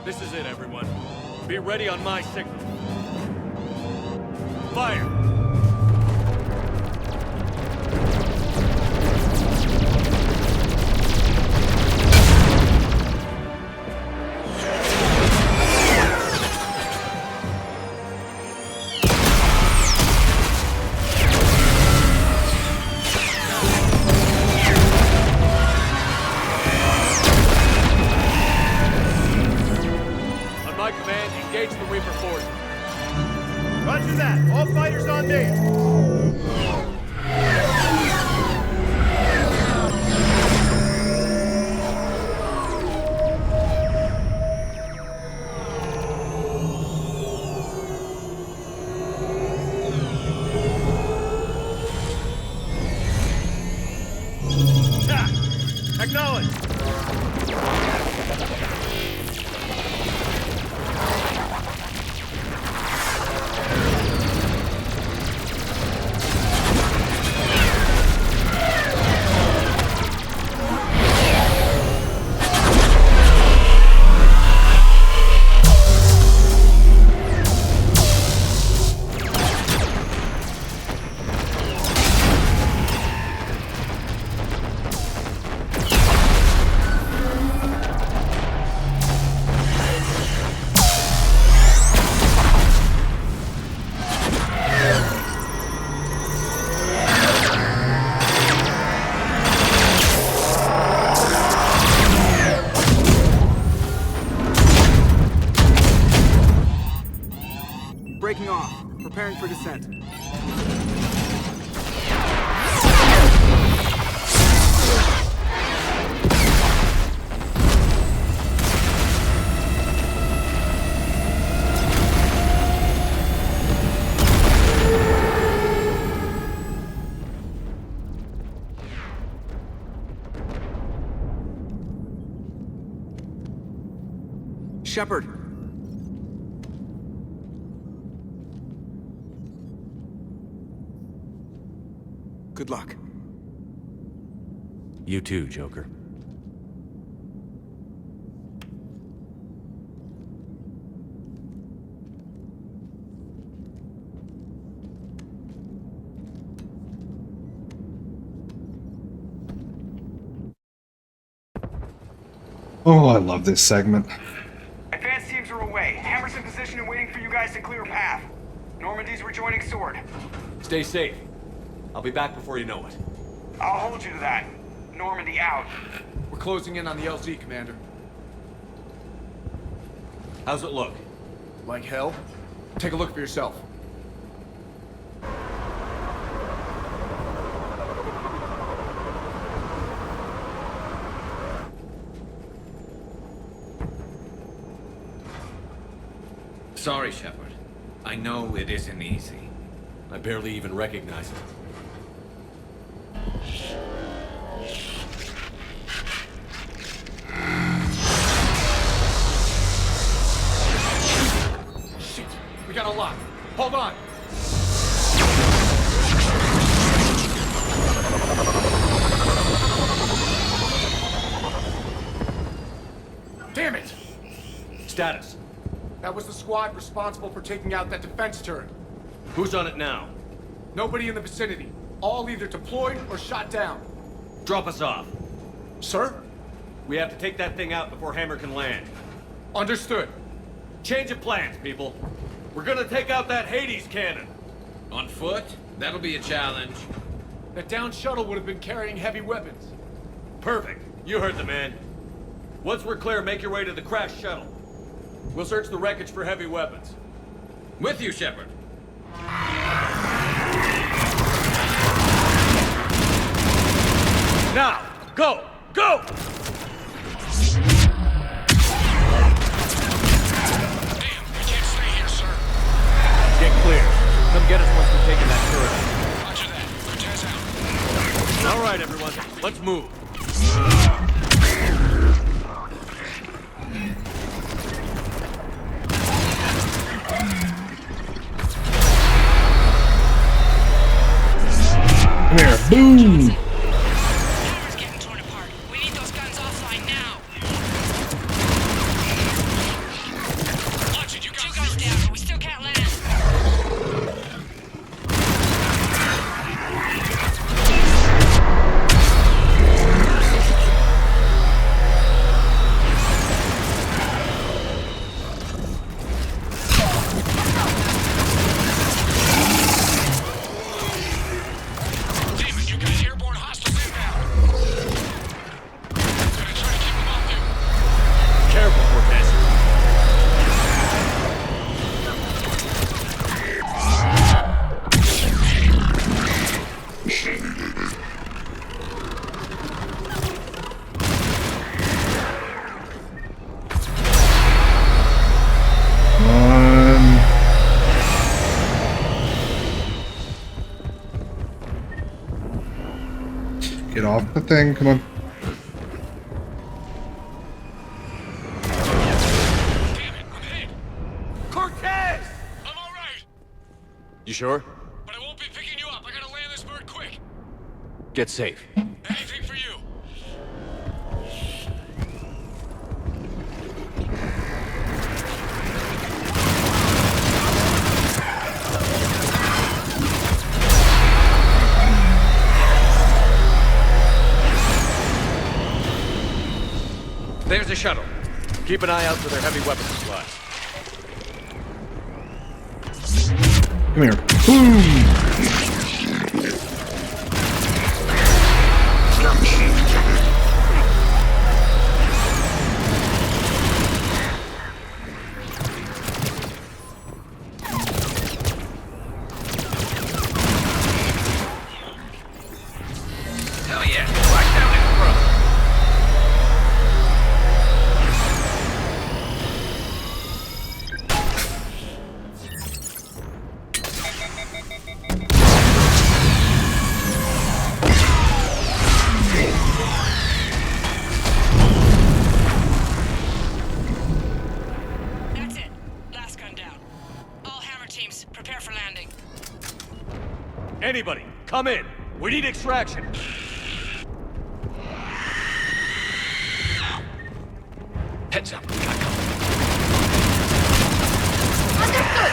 This is it, everyone. Be ready on my signal. Fire! Engage the Reaper force. Roger that. All fighters on me. Acknowledge. Breaking off. Preparing for descent. Shepard! Good luck. You too, Joker. Oh, I love this segment. Advanced teams are away. Hammer's in position and waiting for you guys to clear a path. Normandy's rejoining Sword. Stay safe. I'll be back before you know it. I'll hold you to that. Normandy out. We're closing in on the LZ, Commander. How's it look? Like hell? Take a look for yourself. Sorry, Shepard. I know it isn't easy. I barely even recognize it. Shit! We got a lock. Hold on! Damn it! Status. That was the squad responsible for taking out that defense turret. Who's on it now? Nobody in the vicinity. All either deployed or shot down. Drop us off. Sir? We have to take that thing out before Hammer can land. Understood. Change of plans, people. We're gonna take out that Hades cannon. On foot? That'll be a challenge. That downed shuttle would have been carrying heavy weapons. Perfect. You heard the man. Once we're clear, make your way to the crashed shuttle. We'll search the wreckage for heavy weapons. With you, Shepard. Now, go! Go! Get clear. Come get us once we've taken that turret. Roger that. Cortez out. All right, everyone. Let's move. Come here. Boom! Hammer's getting torn apart. We need those guns offline now. Watch it, you guys. 2 guns down, but we still can't land. Damon, you got airborne hostiles inbound. Gonna try to keep them off you. Careful, Cortez. Get off the thing, come on. Cortez! I'm alright, You sure? but I won't be picking you up. I gotta land this bird quick. Get safe. Anything for you. There's a shuttle. Keep an eye out for their heavy weapon supplies. Come here. Boom! Hell yeah. Right down in front. Anybody, come in. We need extraction. Heads up, we got company. Understood!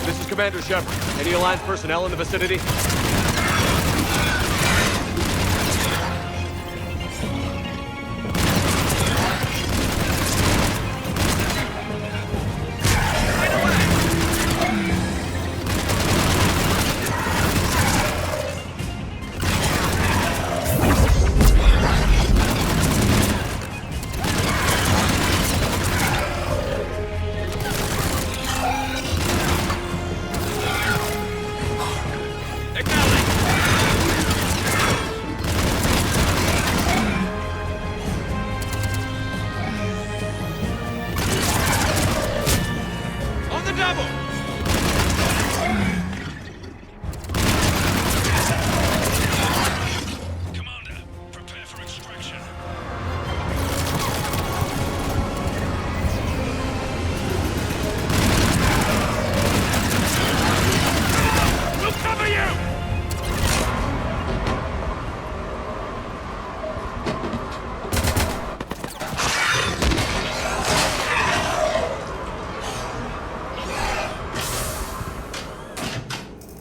This is Commander Shepard. Any Alliance personnel in the vicinity?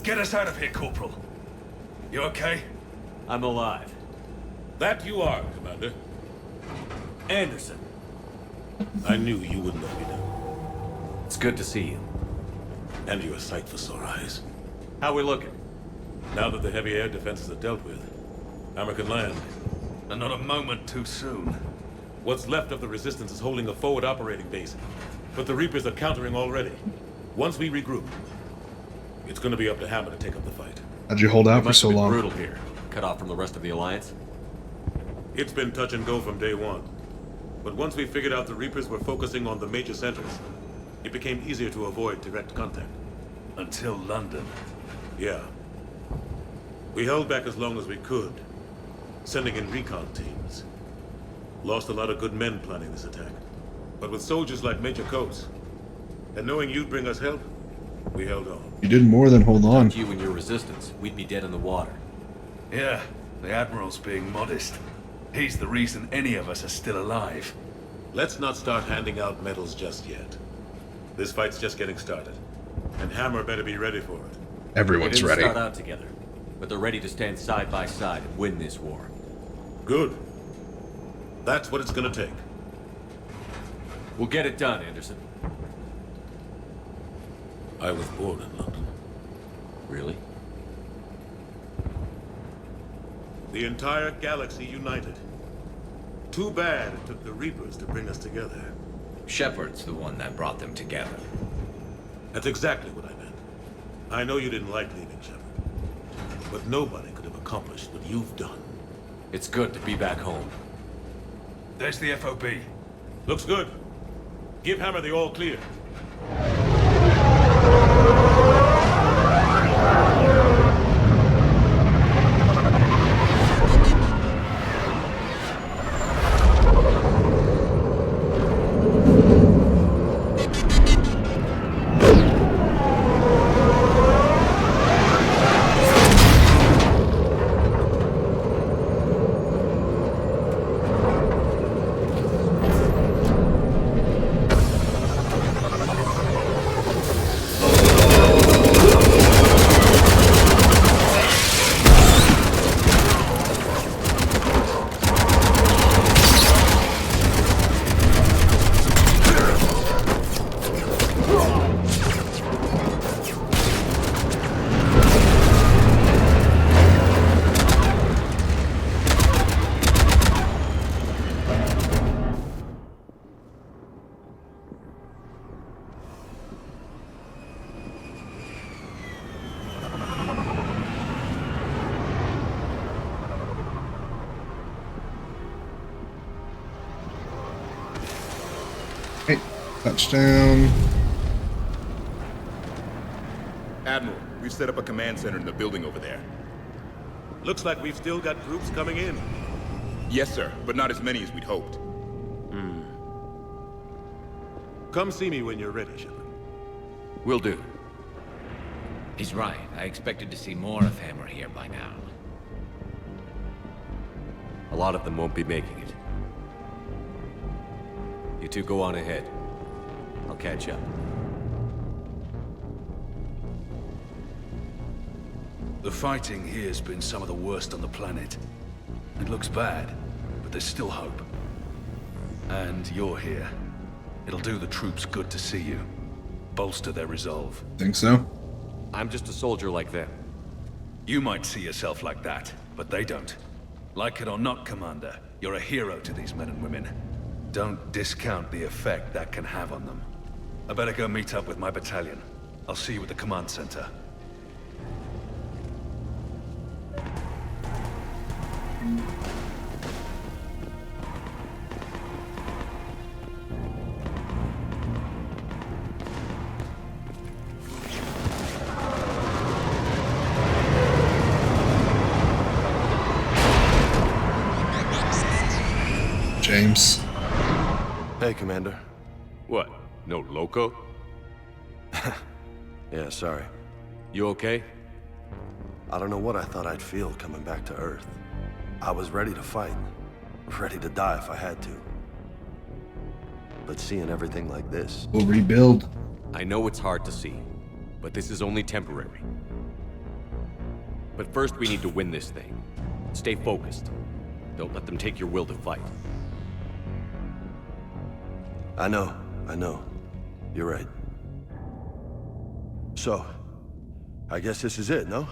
Get us out of here, Corporal. You okay? I'm alive. That you are, Commander. Anderson. I knew you wouldn't let me down. It's good to see you. And you're a sight for sore eyes. How we looking? Now that the heavy air defenses are dealt with, Hammer can land. And not a moment too soon. What's left of the Resistance is holding a forward operating base, but the Reapers are countering already. Once we regroup, it's gonna be up to Hammer to take up the fight. How'd you hold out for so long? Brutal here. Cut off from the rest of the Alliance. It's been touch and go from day one. But once we figured out the Reapers were focusing on the major centers, it became easier to avoid direct contact. Until London. Yeah. We held back as long as we could, sending in recon teams. Lost a lot of good men planning this attack. But with soldiers like Major Coates, and knowing you'd bring us help, we held on. You did more than hold on. Without you and your resistance, we'd be dead in the water. Yeah, the Admiral's being modest. He's the reason any of us are still alive. Let's not start handing out medals just yet. This fight's just getting started, and Hammer better be ready for it. Everyone's ready. They didn't start out together, but they're ready to stand side by side and win this war. Good. That's what it's gonna take. We'll get it done, Anderson. I was born in London. Really? The entire galaxy united. Too bad it took the Reapers to bring us together. Shepard's the one that brought them together. That's exactly what I meant. I know you didn't like leaving Shepard, but nobody could have accomplished what you've done. It's good to be back home. There's the FOB. Looks good. Give Hammer the all clear. Touchdown. Admiral, we've set up a command center in the building over there. Looks like we've still got groups coming in. Yes, sir, but not as many as we'd hoped. Come see me when you're ready, Shepard. Will do. He's right. I expected to see more of Hammer here by now. A lot of them won't be making it. You two go on ahead. I'll catch up. The fighting here's been some of the worst on the planet. It looks bad, but there's still hope. And you're here. It'll do the troops good to see you. Bolster their resolve. Think so? I'm just a soldier like them. You might see yourself like that, but they don't. Like it or not, Commander, you're a hero to these men and women. Don't discount the effect that can have on them. I better go meet up with my battalion. I'll see you at the command center. James. Hey, Commander. What? No loco? Yeah, sorry. You okay? I don't know what I thought I'd feel coming back to Earth. I was ready to fight. Ready to die if I had to. But seeing everything like this... We'll rebuild. I know it's hard to see, but this is only temporary. But first we need to win this thing. Stay focused. Don't let them take your will to fight. I know. You're right. So, I guess this is it, no?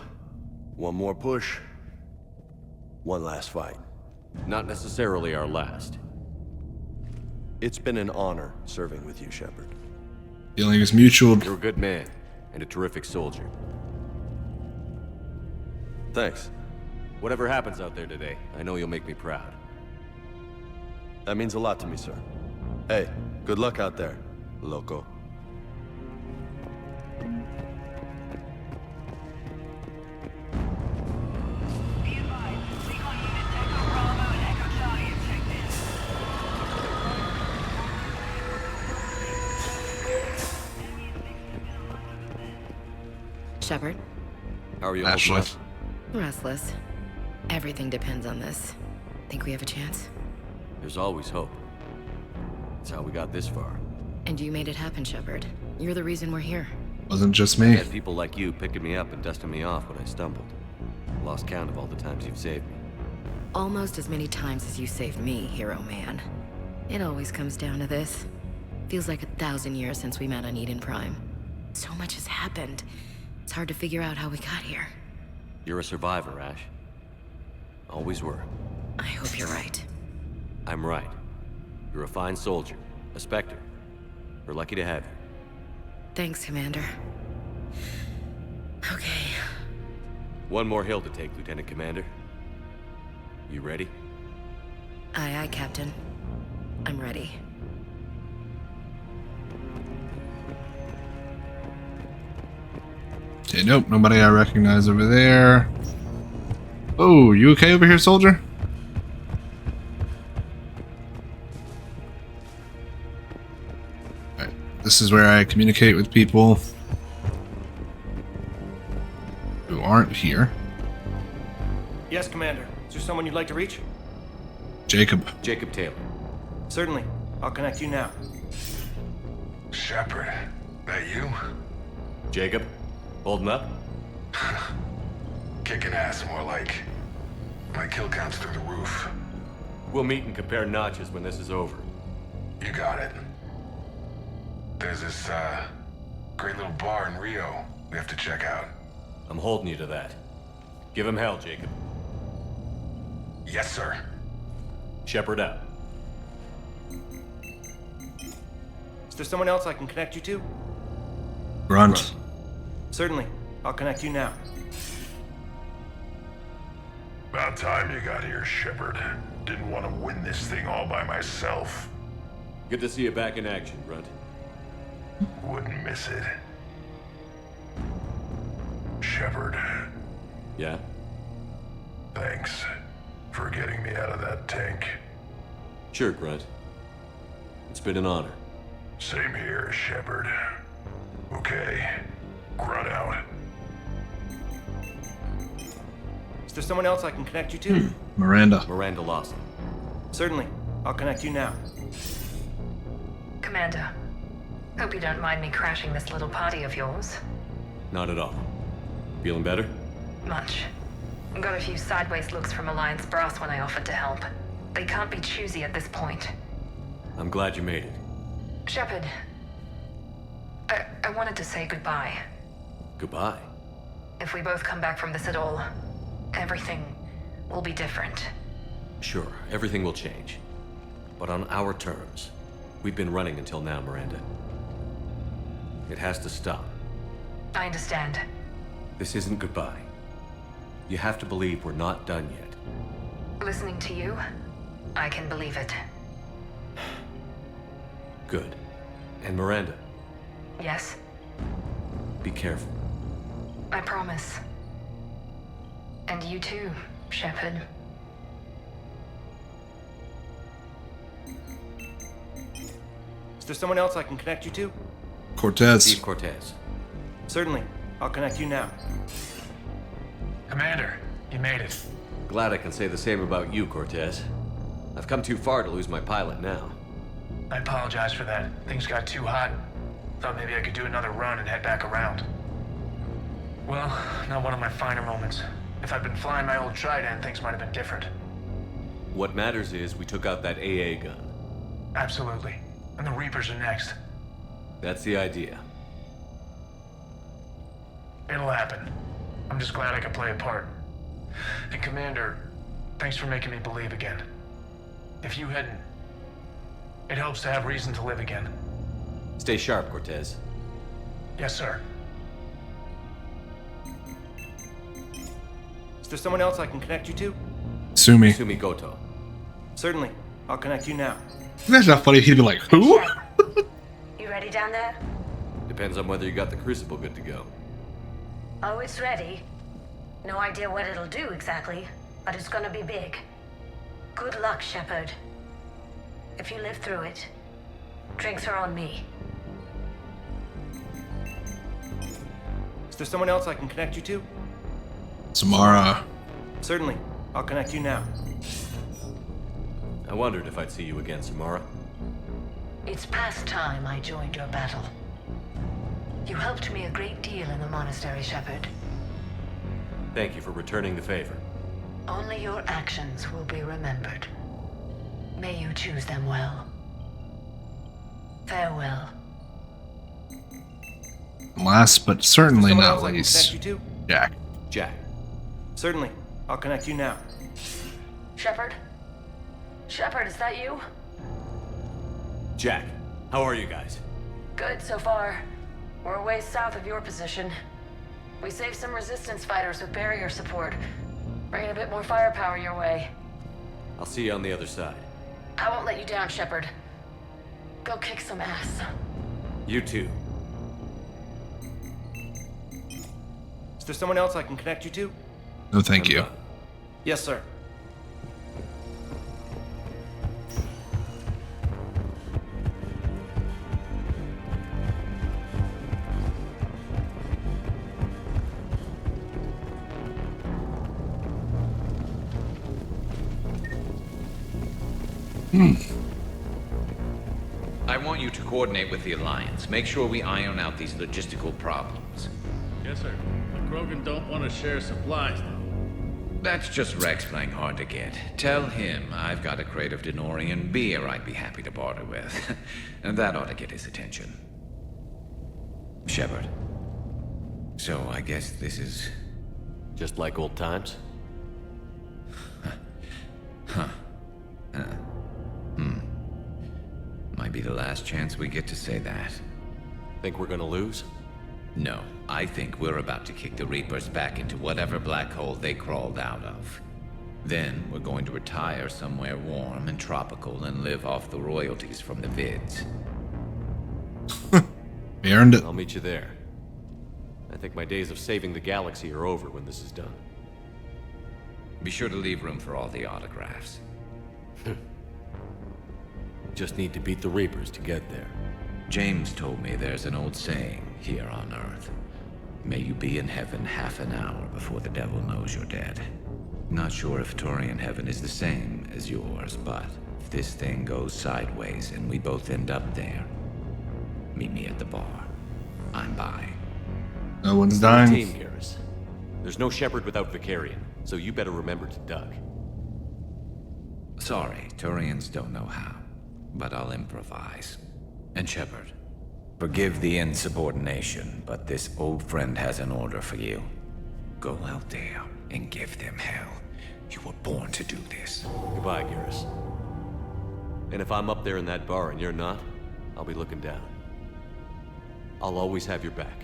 One more push. One last fight. Not necessarily our last. It's been an honor serving with you, Shepard. Feeling is mutual. You're a good man, and a terrific soldier. Thanks. Whatever happens out there today, I know you'll make me proud. That means a lot to me, sir. Hey, good luck out there, loco. Shepard? How are you, Ashley? Restless. Everything depends on this. Think we have a chance? There's always hope. That's how we got this far. And you made it happen, Shepard. You're the reason we're here. Wasn't just I me. had people like you picking me up and dusting me off when I stumbled. Lost count of all the times you've saved me. Almost as many times as you saved me, hero man. It always comes down to this. Feels like 1,000 years since we met on Eden Prime. So much has happened. It's hard to figure out how we got here. You're a survivor, Ash. Always were. I hope you're right. I'm right. You're a fine soldier. A Spectre. We're lucky to have you. Thanks, Commander. Okay. One more hill to take, Lieutenant Commander. You ready? Aye, aye, Captain. I'm ready. Okay, nope, nobody I recognize over there. Oh, you okay over here, soldier? Alright, this is where I communicate with people who aren't here. Yes, Commander. Is there someone you'd like to reach? Jacob. Jacob Taylor. Certainly. I'll connect you now. Shepard, that you? Jacob? Holding up? Kicking ass, more like. My kill count's through the roof. We'll meet and compare notches when this is over. You got it. There's this, great little bar in Rio we have to check out. I'm holding you to that. Give him hell, Jacob. Yes, sir. Shepard out. Is there someone else I can connect you to? Grunt. Certainly. I'll connect you now. About time you got here, Shepard. Didn't want to win this thing all by myself. Good to see you back in action, Grunt. Wouldn't miss it. Shepard. Yeah? Thanks for getting me out of that tank. Sure, Grunt. It's been an honor. Same here, Shepard. Okay, grunt out. Is there someone else I can connect you to? Miranda. Miranda Lawson. Certainly. I'll connect you now. Commander, hope you don't mind me crashing this little party of yours. Not at all. Feeling better? Much. Got a few sideways looks from Alliance brass when I offered to help. They can't be choosy at this point. I'm glad you made it. Shepard, I wanted to say goodbye. Goodbye. If we both come back from this at all, everything will be different. Sure, everything will change. But on our terms. We've been running until now, Miranda. It has to stop. I understand. This isn't goodbye. You have to believe we're not done yet. Listening to you, I can believe it. Good. And Miranda, Yes, be careful. I promise. And you too, Shepard. Is there someone else I can connect you to? Cortez. Steve Cortez. Certainly. I'll connect you now. Commander, you made it. Glad I can say the same about you, Cortez. I've come too far to lose my pilot now. I apologize for that. Things got too hot. Thought maybe I could do another run and head back around. Well, not one of my finer moments. If I'd been flying my old Trident, things might have been different. What matters is we took out that AA gun. Absolutely. And the Reapers are next. That's the idea. It'll happen. I'm just glad I could play a part. And Commander, thanks for making me believe again. If you hadn't, it helps to have reason to live again. Stay sharp, Cortez. Yes, sir. Is there someone else I can connect you to? Sumi. Sumi Goto. Certainly. I'll connect you now. That's not funny. He'd be like, who? You ready down there? Depends on whether you got the crucible good to go. Oh, it's ready. No idea what it'll do exactly, but it's gonna be big. Good luck, Shepard. If you live through it, drinks are on me. Is there someone else I can connect you to? Samara. Certainly. I'll connect you now. I wondered if I'd see you again, Samara. It's past time I joined your battle. You helped me a great deal in the monastery, Shepard. Thank you for returning the favor. Only your actions will be remembered. May you choose them well. Farewell. Last but certainly Someone not else I can least, connect you to? Jack. Jack. Certainly. I'll connect you now. Shepard? Shepard, is that you? Jack, how are you guys? Good so far. We're a ways south of your position. We saved some resistance fighters with barrier support. Bringing a bit more firepower your way. I'll see you on the other side. I won't let you down, Shepard. Go kick some ass. You too. Is there someone else I can connect you to? No, thank you. Yes, sir. I want you to coordinate with the Alliance. Make sure we iron out these logistical problems. Yes, sir. The Krogan don't want to share supplies, though. That's just Rex playing hard to get. Tell him I've got a crate of Denorian beer I'd be happy to barter with. And that ought to get his attention. Shepard. So I guess this is... just like old times? Might be the last chance we get to say that. Think we're gonna lose? No, I think we're about to kick the Reapers back into whatever black hole they crawled out of. Then we're going to retire somewhere warm and tropical and live off the royalties from the vids. We earned it. I'll meet you there. I think my days of saving the galaxy are over when this is done. Be sure to leave room for all the autographs. Just need to beat the Reapers to get there. James told me there's an old saying here on Earth. May you be in heaven half an hour before the devil knows you're dead. Not sure if Turian heaven is the same as yours, but if this thing goes sideways and we both end up there, meet me at the bar. I'm by. No one's We're a dying. team, Garrus. There's no Shepard without Vicarian, so you better remember to duck. Sorry, Turians don't know how, but I'll improvise. And Shepard, forgive the insubordination, but this old friend has an order for you. Go out there and give them hell. You were born to do this. Goodbye, Garrus. And if I'm up there in that bar and you're not, I'll be looking down. I'll always have your back.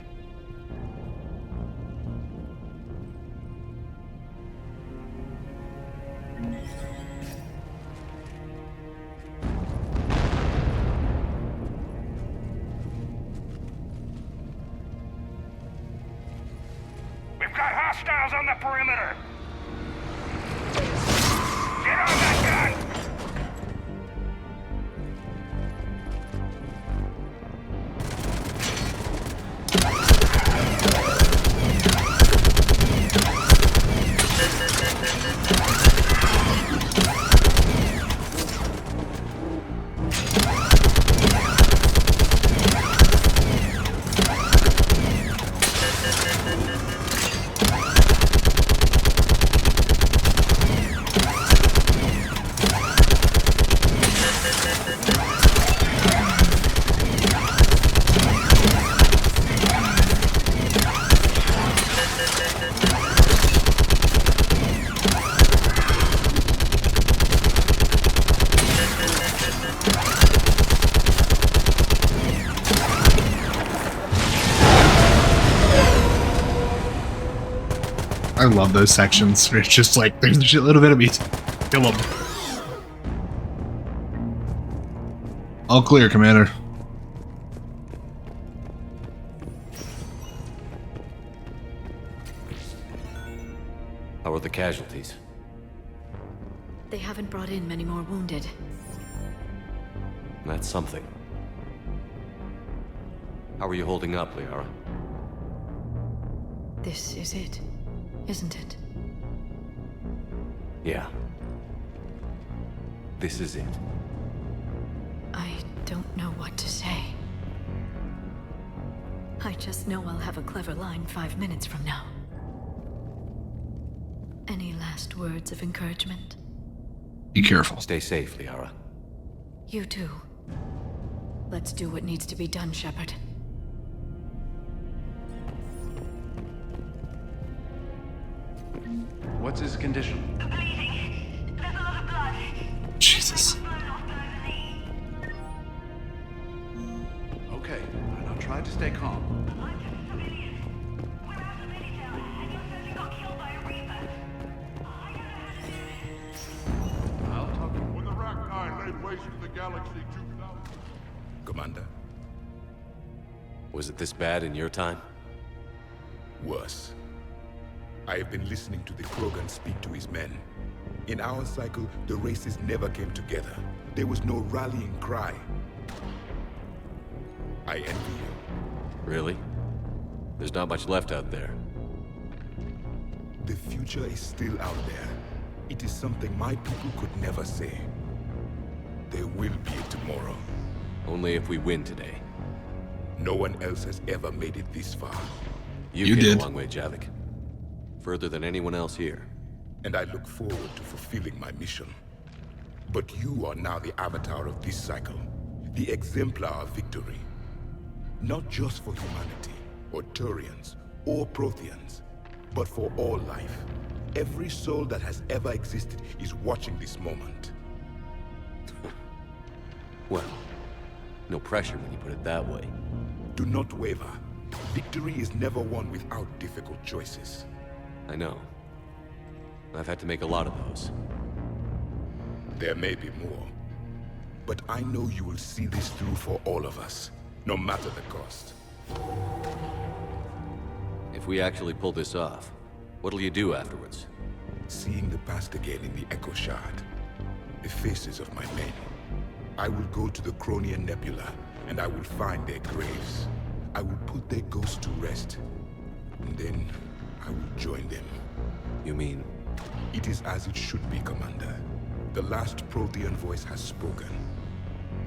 We've got hostiles on the perimeter! Get on that gun! I love those sections where it's just like, there's a shitload of enemies. Kill them. All clear, Commander. How are the casualties? They haven't brought in many more wounded. That's something. How are you holding up, Liara? This is it, isn't it? Yeah. This is it. I don't know what to say. I just know I'll have a clever line 5 minutes from now. Any last words of encouragement? Be careful. Stay safe, Liara. You too. Let's do what needs to be done, Shepard. What's his condition? Jesus. Okay, I'll try to stay calm. I'll talk to When the Rachni laid waste to the galaxy 2000. Commander? Was it this bad in your time? Worse. I have been listening to the Krogan speak to his men. In our cycle, the races never came together. There was no rallying cry. I envy you. Really? There's not much left out there. The future is still out there. It is something my people could never say. There will be a tomorrow. Only if we win today. No one else has ever made it this far. You came did. a long way, Javik. Further than anyone else here. And I look forward to fulfilling my mission. But you are now the avatar of this cycle. The exemplar of victory. Not just for humanity, or Turians, or Protheans, but for all life. Every soul that has ever existed is watching this moment. Well, no pressure when you put it that way. Do not waver. Victory is never won without difficult choices. I know. I've had to make a lot of those. There may be more. But I know you will see this through for all of us, no matter the cost. If we actually pull this off, what'll you do afterwards? Seeing the past again in the Echo Shard, the faces of my men, I will go to the Cronian Nebula and I will find their graves. I will put their ghosts to rest, and then I will join them. You mean? It is as it should be, Commander. The last Prothean voice has spoken.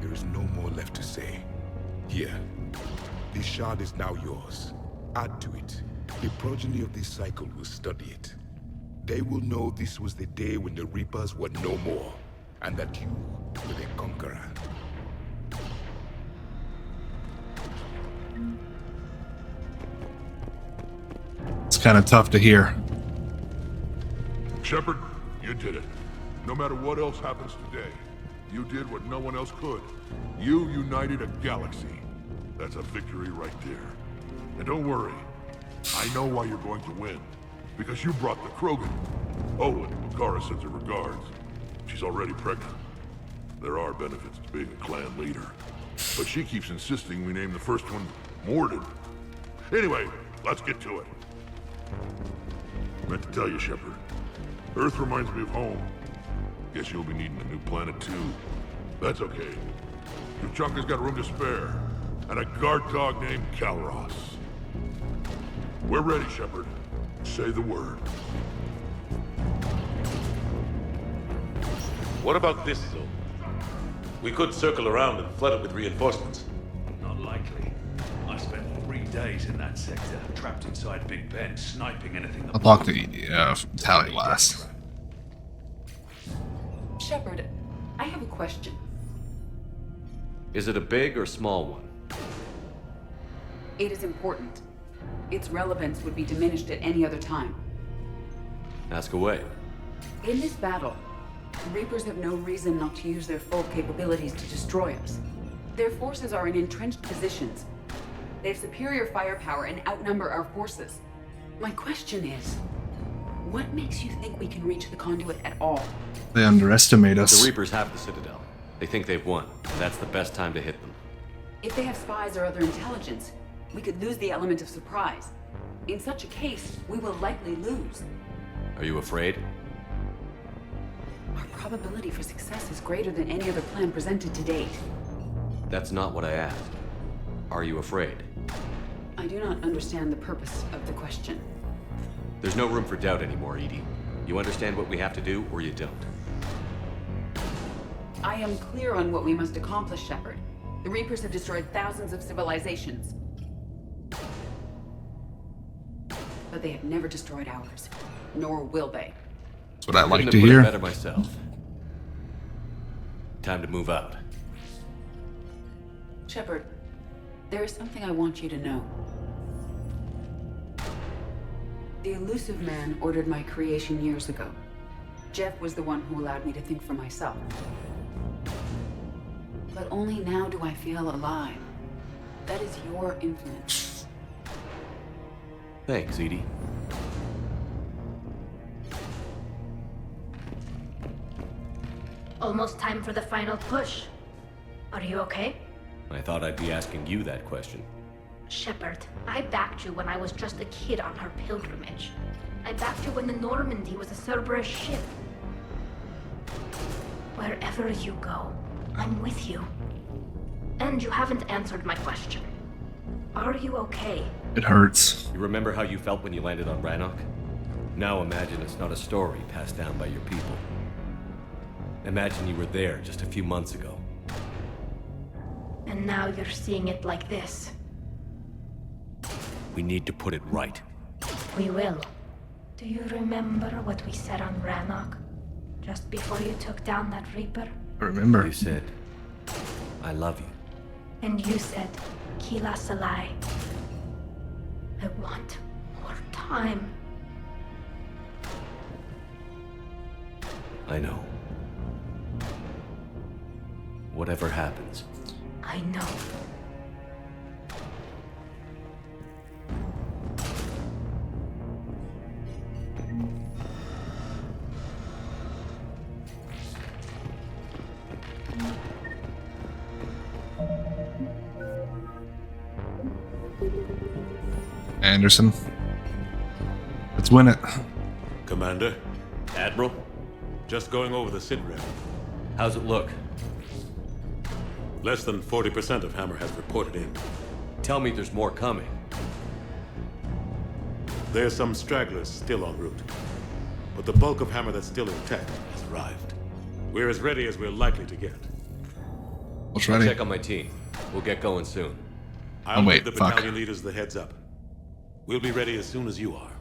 There is no more left to say. Here, this shard is now yours. Add to it. The progeny of this cycle will study it. They will know this was the day when the Reapers were no more, and that you were the conqueror. It's kind of tough to hear. Shepard, you did it. No matter what else happens today, you did what no one else could. You united a galaxy. That's a victory right there. And don't worry, I know why you're going to win. Because you brought the Krogan. Oh, and Makara sends her regards. She's already pregnant. There are benefits to being a clan leader. But she keeps insisting we name the first one Mordin. Anyway, let's get to it. I meant to tell you, Shepard. Earth reminds me of home. Guess you'll be needing a new planet too. That's okay. Tuchanka's got room to spare. And a guard dog named Kalros. We're ready, Shepard. Say the word. What about this zone? We could circle around and flood it with reinforcements. Not likely. I spent 3 days in that sector, trapped inside Big Ben, sniping anything that... I'll talk to Tally last. Shepard, I have a question. Is it a big or small one? It is important. Its relevance would be diminished at any other time. Ask away. In this battle, the Reapers have no reason not to use their full capabilities to destroy us. Their forces are in entrenched positions. They have superior firepower and outnumber our forces. My question is, what makes you think we can reach the conduit at all? They underestimate us. The Reapers have the Citadel. They think they've won, and that's the best time to hit them. If they have spies or other intelligence, we could lose the element of surprise. In such a case, we will likely lose. Are you afraid? Our probability for success is greater than any other plan presented to date. That's not what I asked. Are you afraid? I do not understand the purpose of the question. There's no room for doubt anymore, Edie. You understand what we have to do, or you don't. I am clear on what we must accomplish, Shepard. The Reapers have destroyed thousands of civilizations. But they have never destroyed ours. Nor will they. That's what I like to Couldn't have hear. put it better myself. Time to move out. Shepard, there is something I want you to know. The Elusive Man ordered my creation years ago. Jeff was the one who allowed me to think for myself. But only now do I feel alive. That is your influence. Thanks, Edie. Almost time for the final push. Are you okay? I thought I'd be asking you that question. Shepard, I backed you when I was just a kid on her pilgrimage. I backed you when the Normandy was a Cerberus ship. Wherever you go, I'm with you. And you haven't answered my question. Are you okay? It hurts. You remember how you felt when you landed on Rannoch? Now imagine it's not a story passed down by your people. Imagine you were there just a few months ago. And now you're seeing it like this. We need to put it right. We will. Do you remember what we said on Rannoch? Just before you took down that Reaper? I remember. You said, I love you. And you said, Kila Salai. I want more time. I know. Whatever happens. I know. Anderson. Let's win it. Commander? Admiral? Just going over the sit rep. How's it look? Less than 40% of Hammer has reported in. Tell me there's more coming. There's some stragglers still en route. But the bulk of Hammer that's still intact has arrived. We're as ready as we're likely to get. What's I'll ready? check on my team. We'll get going soon. I'll wait, give the fuck. battalion leaders the heads up. We'll be ready as soon as you are.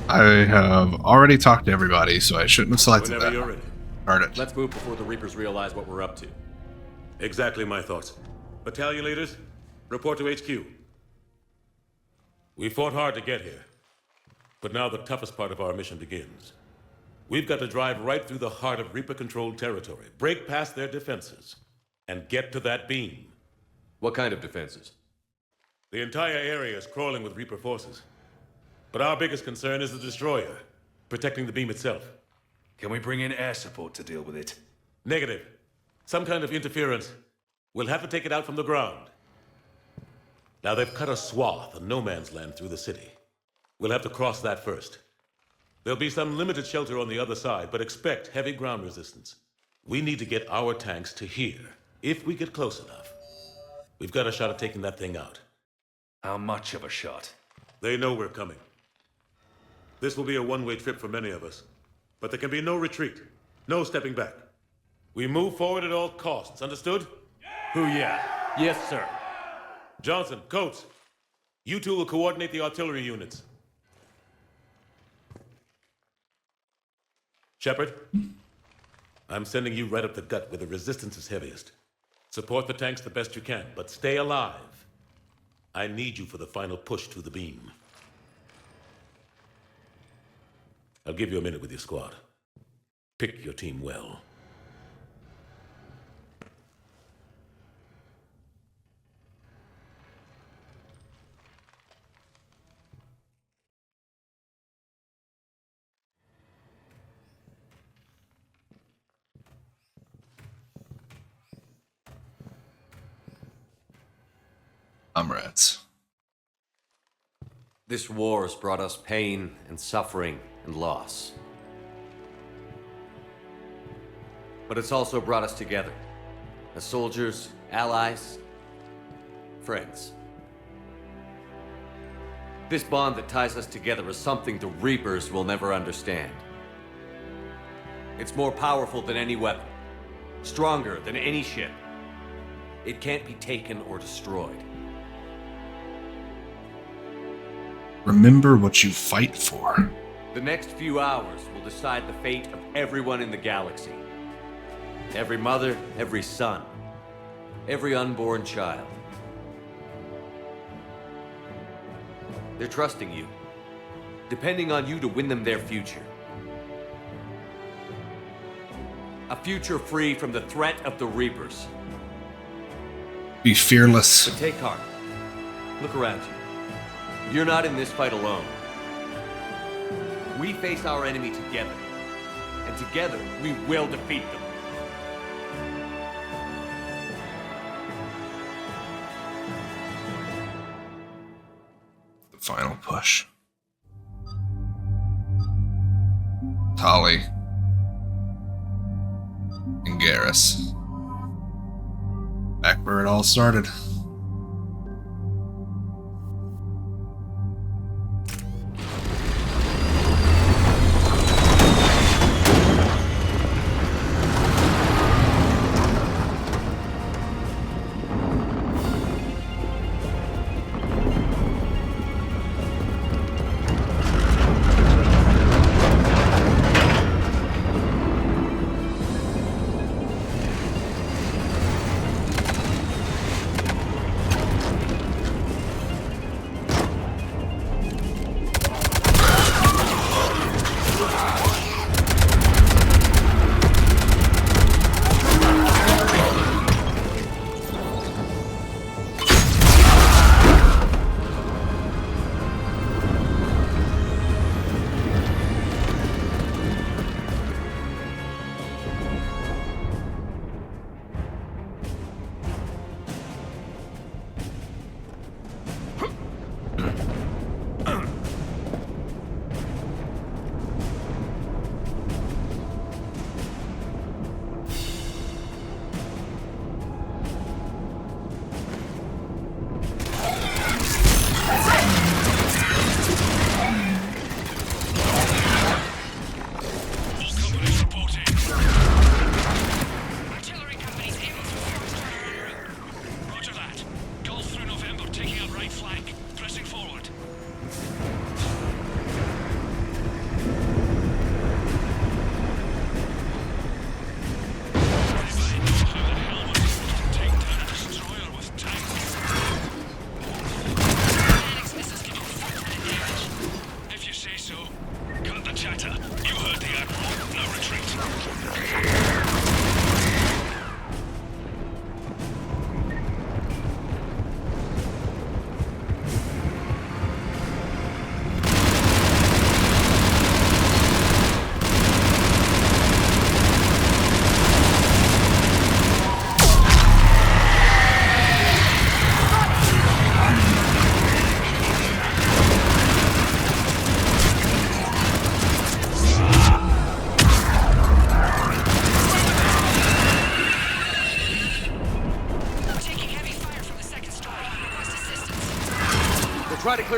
I have already talked to everybody, so I shouldn't have selected Whenever that. you're ready. Darn it. Let's move before the Reapers realize what we're up to. Exactly my thoughts. Battalion leaders, report to HQ. We fought hard to get here. But now the toughest part of our mission begins. We've got to drive right through the heart of Reaper-controlled territory, break past their defenses, and get to that beam. What kind of defenses? The entire area is crawling with Reaper forces. But our biggest concern is the destroyer, protecting the beam itself. Can we bring in air support to deal with it? Negative. Some kind of interference. We'll have to take it out from the ground. Now they've cut a swath of no man's land through the city. We'll have to cross that first. There'll be some limited shelter on the other side, but expect heavy ground resistance. We need to get our tanks to here, if we get close enough. We've got a shot at taking that thing out. How much of a shot? They know we're coming. This will be a one-way trip for many of us. But there can be no retreat, no stepping back. We move forward at all costs, understood? Hoo-yeah. Yes, sir. Johnson, Coates, you two will coordinate the artillery units. Shepard, I'm sending you right up the gut where the resistance is heaviest. Support the tanks the best you can, but stay alive. I need you for the final push to the beam. I'll give you a minute with your squad. Pick your team well. Comrades. This war has brought us pain and suffering and loss. But it's also brought us together. As soldiers, allies, friends. This bond that ties us together is something the Reapers will never understand. It's more powerful than any weapon. Stronger than any ship. It can't be taken or destroyed. Remember what you fight for. The next few hours will decide the fate of everyone in the galaxy. Every mother, every son, every unborn child. They're trusting you, depending on you to win them their future. A future free from the threat of the Reapers. Be fearless. But take heart. Look around you. You're not in this fight alone. We face our enemy together. And together, we will defeat them. The final push. Tali. And Garrus. Back where it all started.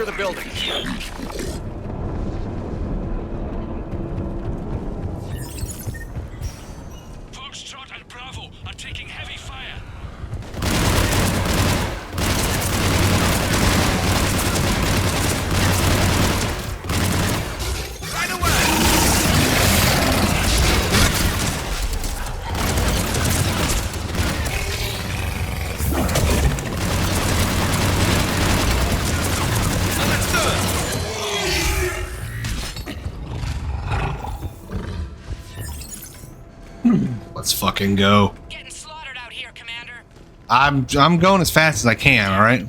clear the building. Foxtrot and Bravo are taking heavy fire. Right away! Let's fucking go. I'm going as fast as I can, all right?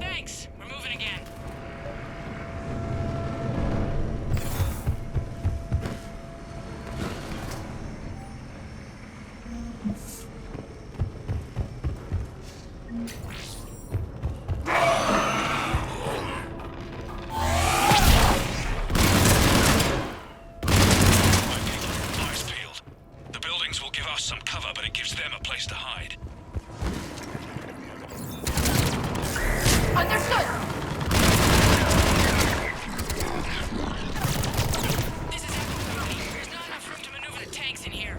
Thanks. We're moving again. The buildings will give us some cover, but it gives them a place to hide. Understood. This is Echo. There's not enough room to maneuver the tanks in here.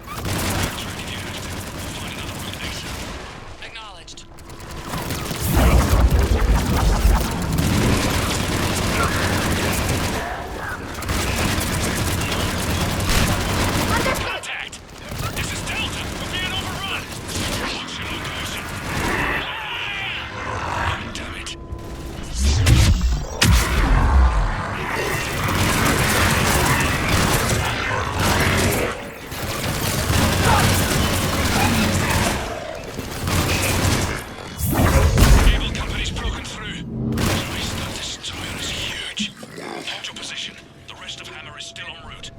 Acknowledged. Contact! This is Delta! We're being overrun! What's your location? Damn it. Naval company's broken through. Christ, that destroyer is huge. Hold your position. The rest of Hammer is still en route.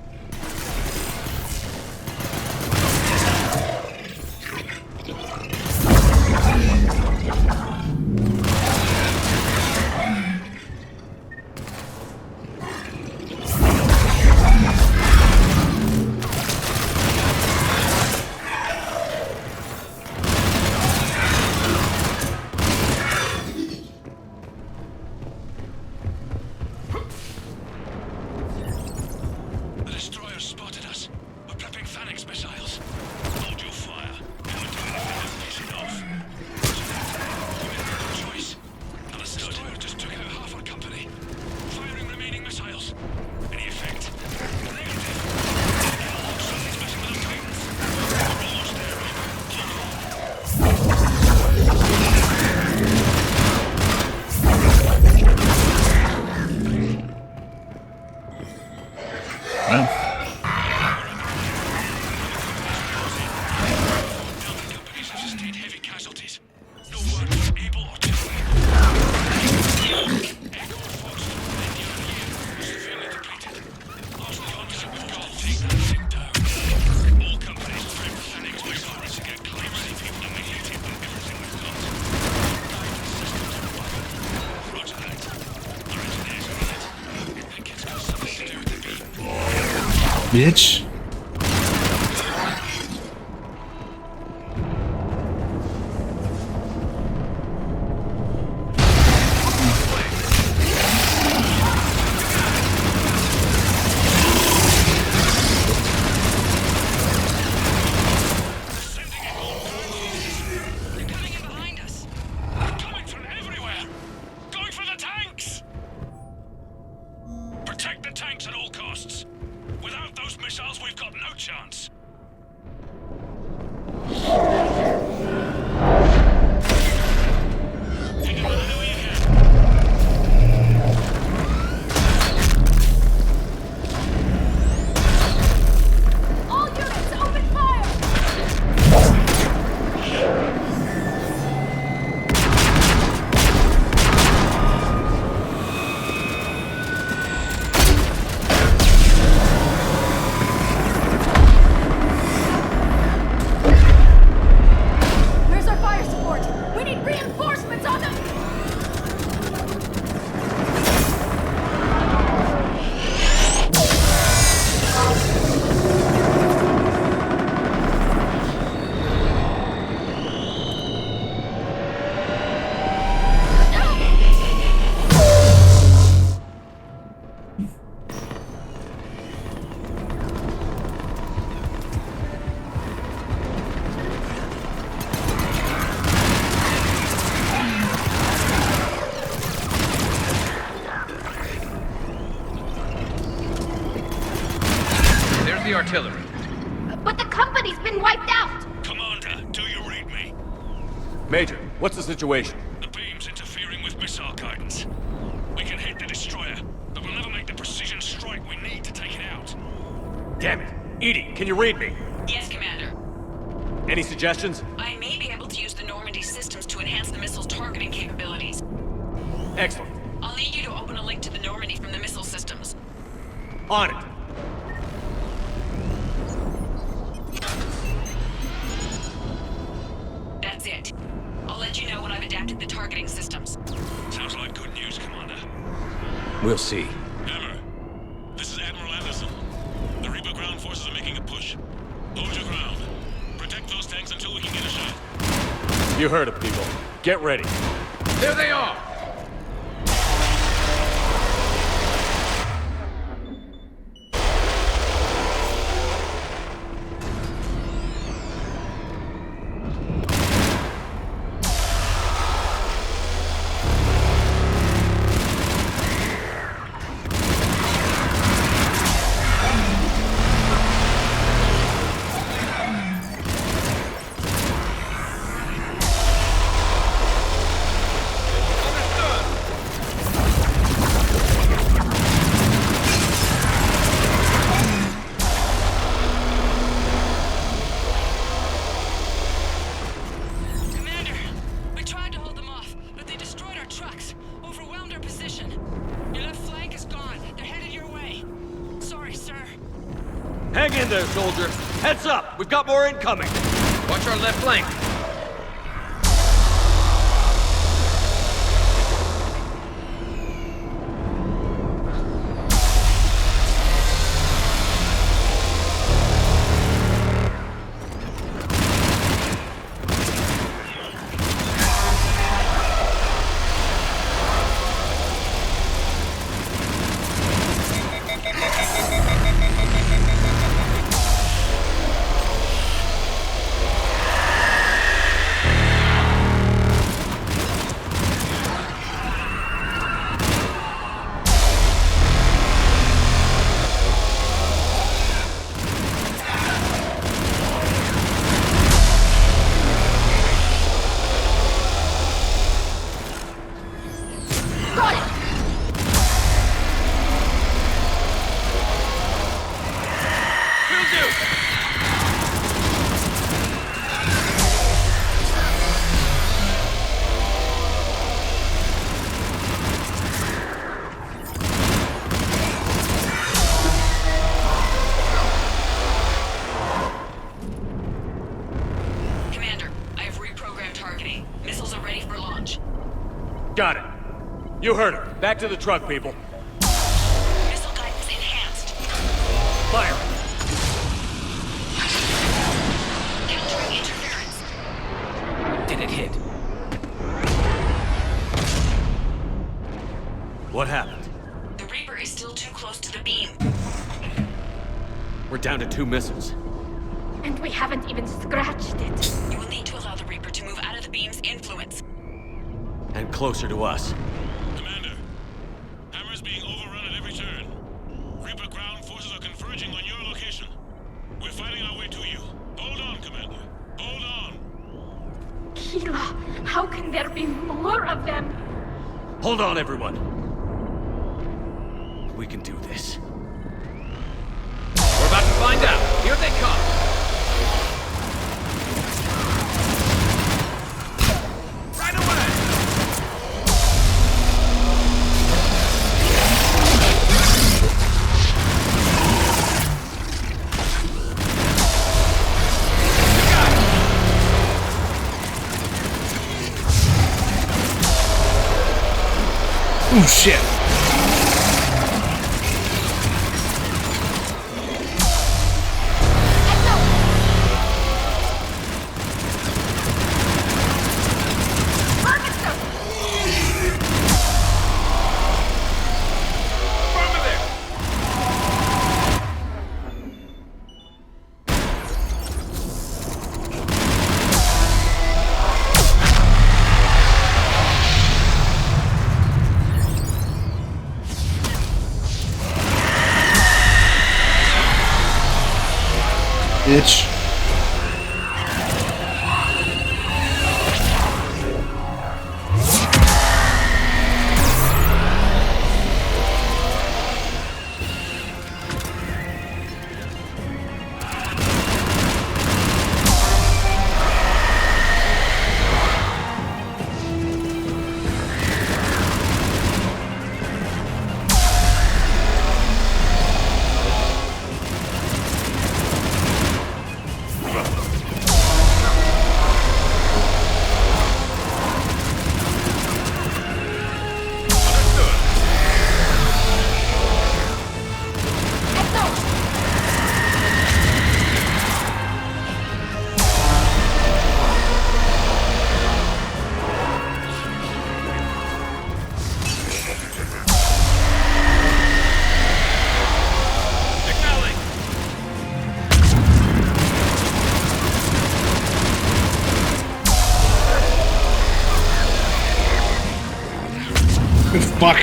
The destroyer spotted us. We're prepping Phalanx missiles. Hold your fire. Facing off. You made a good choice. The destroyer just took out half our company. Firing remaining missiles. Any effect? Negative. Something's messing with our Titans. We're almost there, companies have sustained heavy casualties. No word from Able or Tilly. Echo and Foxtrot in the early year, severely depleted. Largely unsupport to take that thing down. All companies prep Phalanx missiles to get claim saving immediately on everything we've got. Guidance systems are wired. Roger that. Our engineers are on it. That kid's got something to do with the beam. Bitch. Coming from everywhere! Going for the tanks! Protect the tanks at all costs. Without those missiles, we've got no chance. All units, open fire! the artillery. But the company's been wiped out! Commander, do you read me? Major, what's the situation? The beam's interfering with missile guidance. We can hit the destroyer, but we'll never make the precision strike we need to take it out. Damn it. Edie, can you read me? Yes, Commander. Any suggestions? I may be able to use the Normandy systems to enhance the missile's targeting capabilities. Excellent. I'll need you to open a link to the Normandy from the missile systems. On it. That's it. I'll let you know when I've adapted the targeting systems. Sounds like good news, Commander. We'll see. Hammer, this is Admiral Anderson. The Reaper ground forces are making a push. Hold your ground. Protect those tanks until we can get a shot. You heard it, people. Get ready. There they are! Hang in there, soldier. Heads up! We've got more incoming! Watch our left flank. Got it. You heard her. Back to the truck, people. Missile guidance enhanced. Fire! Countering interference. Did it hit? What happened? The Reaper is still too close to the beam. We're down to 2 missiles. And we haven't even scratched it. You will need to allow the Reaper to move out of the beam's influence. And closer to us. Commander, Hammer's being overrun at every turn. Reaper ground forces are converging on your location. We're fighting our way to you. Hold on, Commander. Hold on. Keela, how can there be more of them? Hold on, everyone. We can do this. We're about to find out. Here they come. Oh shit. bitch. Fuck.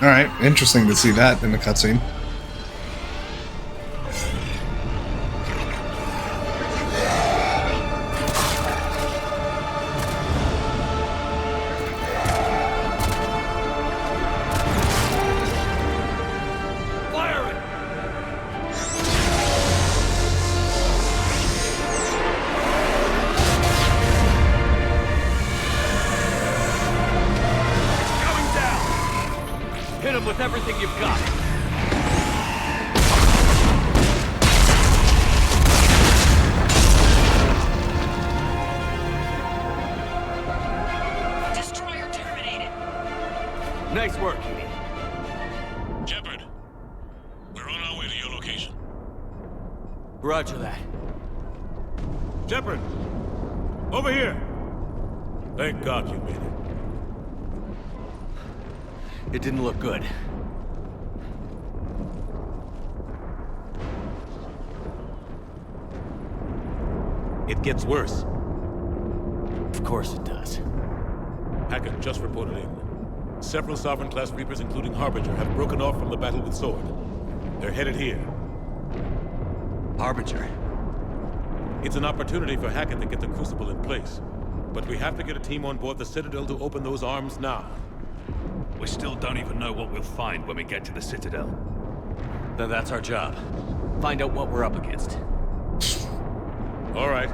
Alright, interesting to see that in the cutscene. Hit him with everything you've got. Destroyer terminated. Nice work, Edie. Shepard, we're on our way to your location. Roger that. Shepard, over here. Thank God you made it. It didn't look good. It gets worse. Of course it does. Hackett just reported in. Several Sovereign-class Reapers, including Harbinger, have broken off from the battle with Sword. They're headed here. Harbinger? It's an opportunity for Hackett to get the Crucible in place. But we have to get a team on board the Citadel to open those arms now. We still don't even know what we'll find when we get to the Citadel. Then that's our job. Find out what we're up against. All right.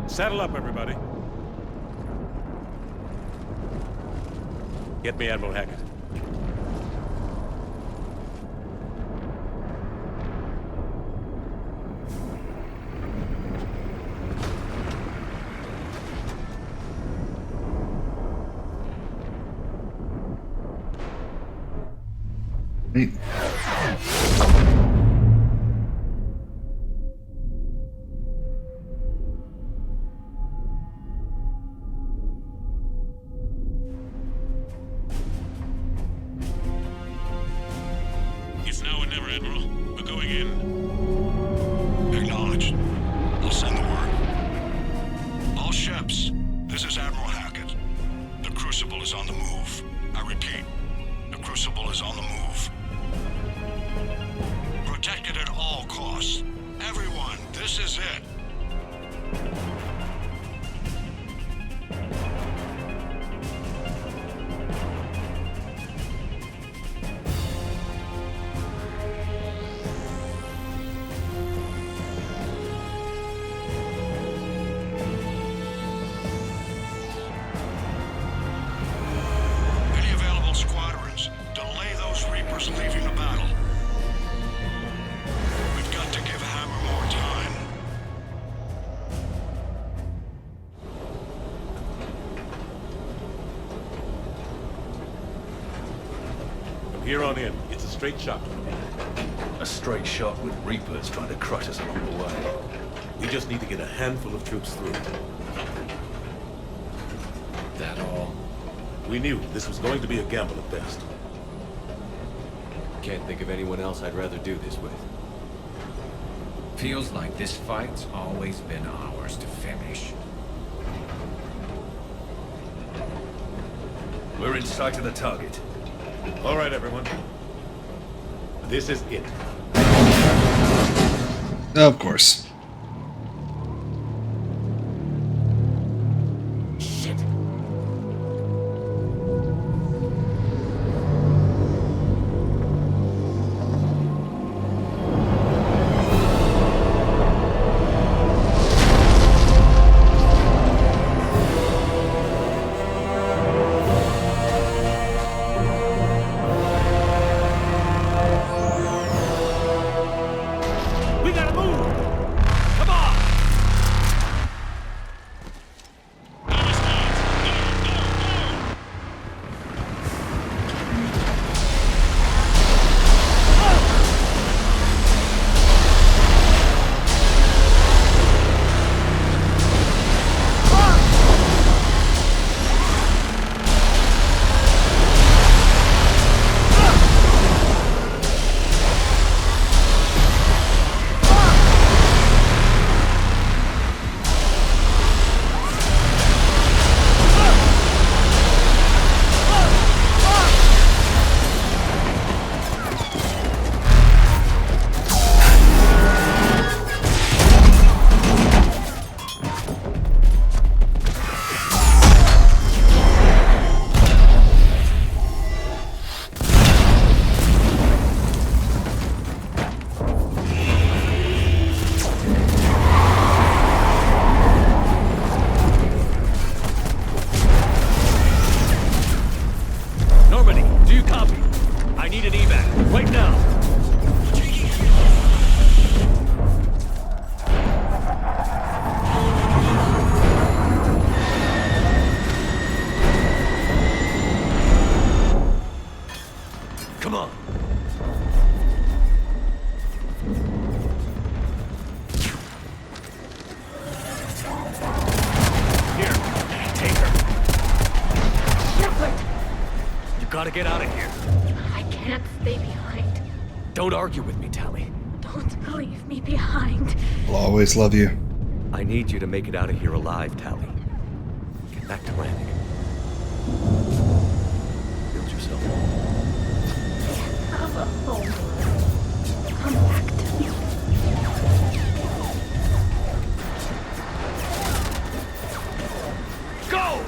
Saddle up, everybody. Get me Admiral Hackett. Neat. It's now or never, Admiral. We're going in. Acknowledged. I'll send the word. All ships, this is Admiral Hackett. The Crucible is on the move. I repeat, the Crucible is on the move. Protect it at all costs. Everyone, this is it. Any available squadrons, delay those Reapers leaving the battle. We've got to give Hammer more time. From here on in, it's a straight shot. A straight shot with Reapers trying to crush us along the way. We just need to get a handful of troops through. That all? We knew this was going to be a gamble at best. Can't think of anyone else I'd rather do this with. Feels like this fight's always been ours to finish. We're in sight of the target. All right, everyone. This is it. Of course. Gotta get out of here. I can't stay behind. Don't argue with me, Tally. Don't leave me behind. I'll always love you. I need you to make it out of here alive, Tally. Get back to landing. Build yourself a home. Have a home. Come back to me. Go!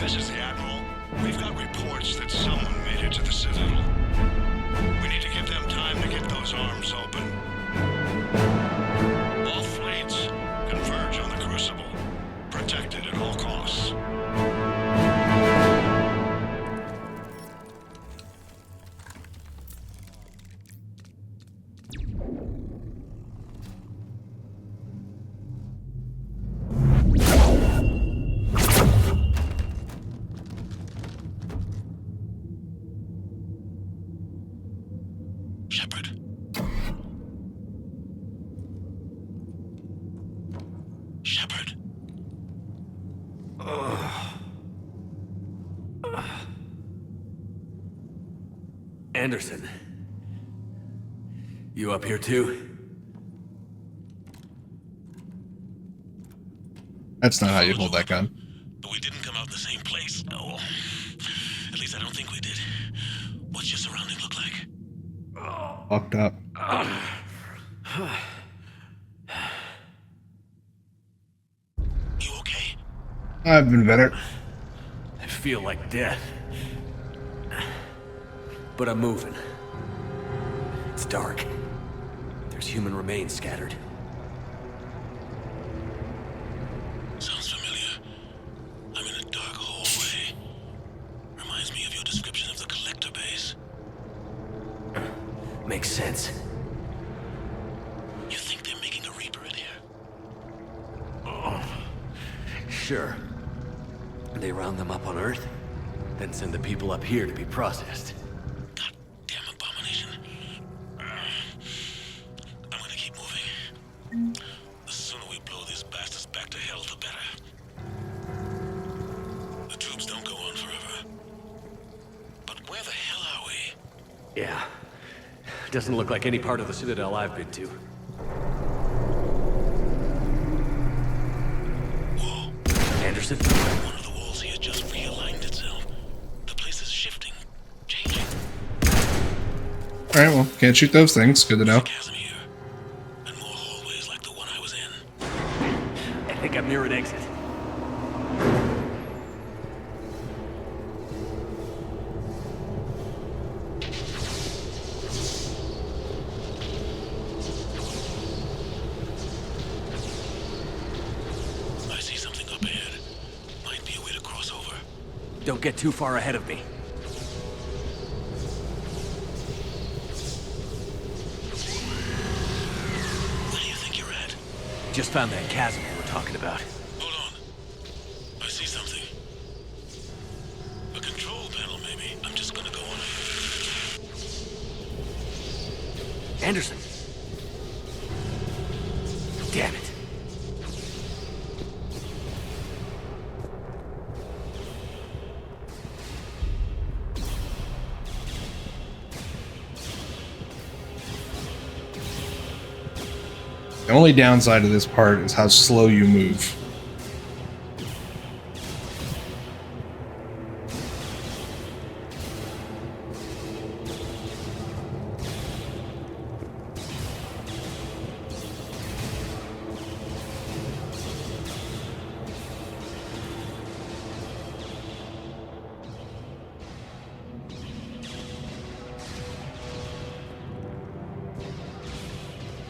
This is the Admiral. We've got reports that someone made it to the Citadel. We need to give them time to get those arms open. All fleets converge on the Crucible. Protect it at all costs. Shepard. Shepard. Anderson. You up here too? That's not how you hold that gun. We didn't come out in the same place. No. At least I don't think we did. What's your surrounding look like? Fucked up. You okay? I've been better. I feel like death. But I'm moving. It's dark. There's human remains scattered. Sounds familiar. I'm in a dark hallway. Reminds me of your description of the collector base. Makes sense. You think they're making a Reaper in here? Sure. They round them up on Earth, then send the people up here to be processed. Damn abomination. I'm gonna keep moving. The sooner we blow these bastards back to hell, the better. The tubes don't go on forever. But where the hell are we? Yeah. Doesn't look like any part of the Citadel I've been to. Whoa. Anderson? One of the walls here just realigned itself. The place is shifting, changing. Alright, well, can't shoot those things. Good to know. Chasm here. And more hallways like the one I was in. I think I'm near an exit. I see something up ahead. Might be a way to cross over. Don't get too far ahead of me. Where do you think you're at? Just found that chasm we were talking about. Hold on. I see something. A control panel, maybe. I'm just gonna go on ahead. Anderson! Damn it. The only downside of this part is how slow you move.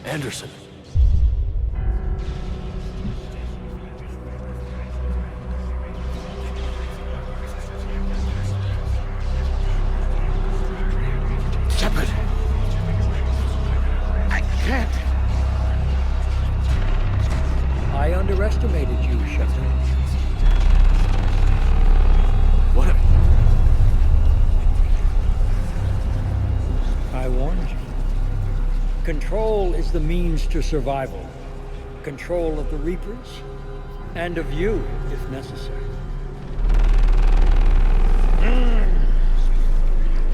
Anderson. Shepard! I can't! I underestimated you, Shepard. What I warned you. Control is the means to survival. Control of the Reapers, and of you, if necessary.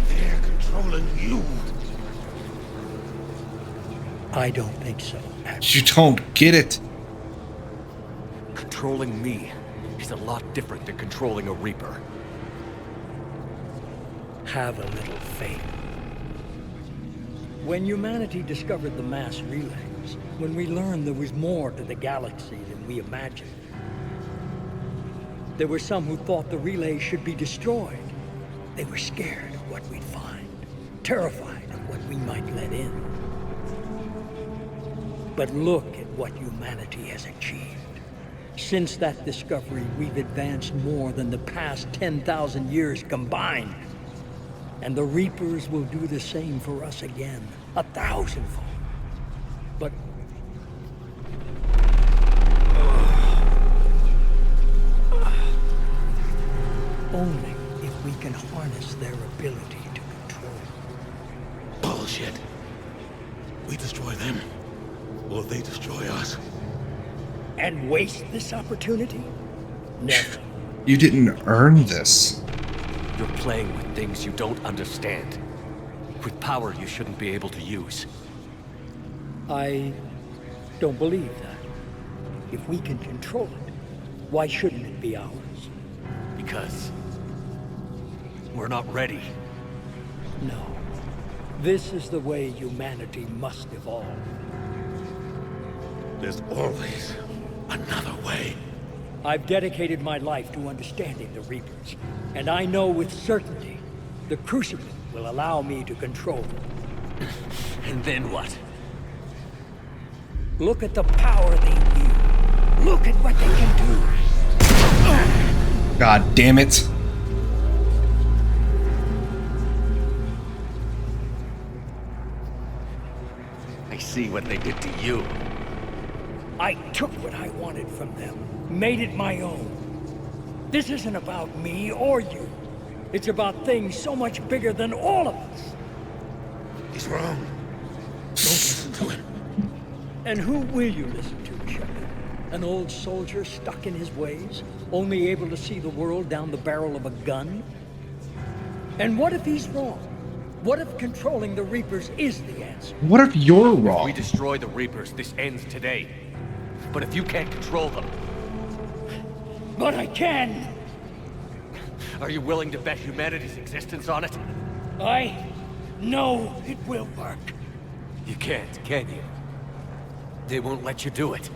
They're controlling you. I don't think so. You don't get it. Controlling me is a lot different than controlling a Reaper. Have a little faith. When humanity discovered the mass relays, when we learned there was more to the galaxy than we imagined, There were some who thought the relay should be destroyed. They were scared of what we'd find, terrified of what we might let in. But look at what humanity has achieved. Since that discovery, we've advanced more than the past 10,000 years combined. And the Reapers will do the same for us again, 1,000-fold. But only if we can harness their ability to control. Bullshit. We destroy them, or they destroy us. And waste this opportunity? Never. You didn't earn this. You're playing with things you don't understand. With power you shouldn't be able to use. I don't believe that. If we can control it, why shouldn't it be ours? Because we're not ready. No. This is the way humanity must evolve. There's always another way. I've dedicated my life to understanding the Reapers, and I know with certainty the Crucible will allow me to control them. And then what? Look at the power they wield. Look at what they can do. God damn it. I see what they did to you. I took what I wanted from them, made it my own. This isn't about me or you. It's about things so much bigger than all of us. He's wrong. Don't listen to him. And who will you listen to, Shepard? An old soldier stuck in his ways, only able to see the world down the barrel of a gun? And what if he's wrong? What if controlling the Reapers is the answer? What if you're wrong? If we destroy the Reapers, this ends today. But if you can't control them... But I can! Are you willing to bet humanity's existence on it? I know it will work. You can't, can you? They won't let you do it.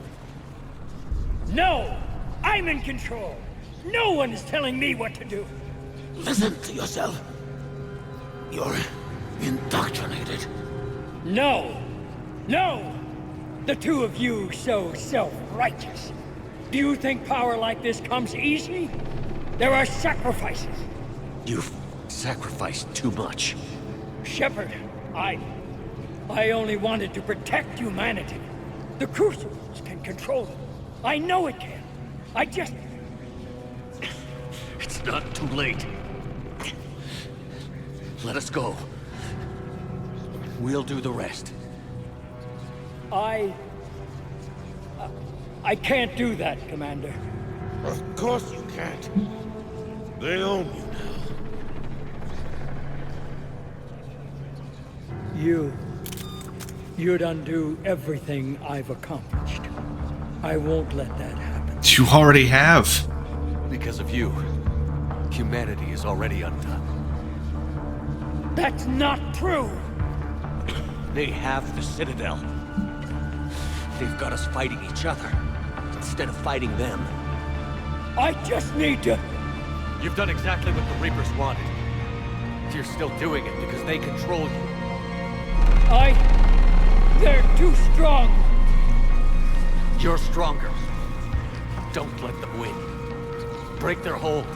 No! I'm in control! No one is telling me what to do! Listen to yourself. You're indoctrinated. No! No! The two of you so self-righteous. Do you think power like this comes easy? There are sacrifices. You've sacrificed too much. Shepard, I only wanted to protect humanity. The Crucibles can control it. I know it can. I just... It's not too late. Let us go. We'll do the rest. I can't do that, Commander. Of course you can't. They own you now. You'd undo everything I've accomplished. I won't let that happen. You already have. Because of you, humanity is already undone. That's not true! They have the Citadel. They've got us fighting each other, instead of fighting them. I just need to... You've done exactly what the Reapers wanted. You're still doing it because they control you. They're too strong. You're stronger. Don't let them win. Break their hold.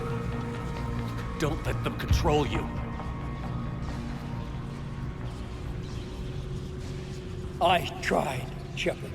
Don't let them control you. I tried, Shepard.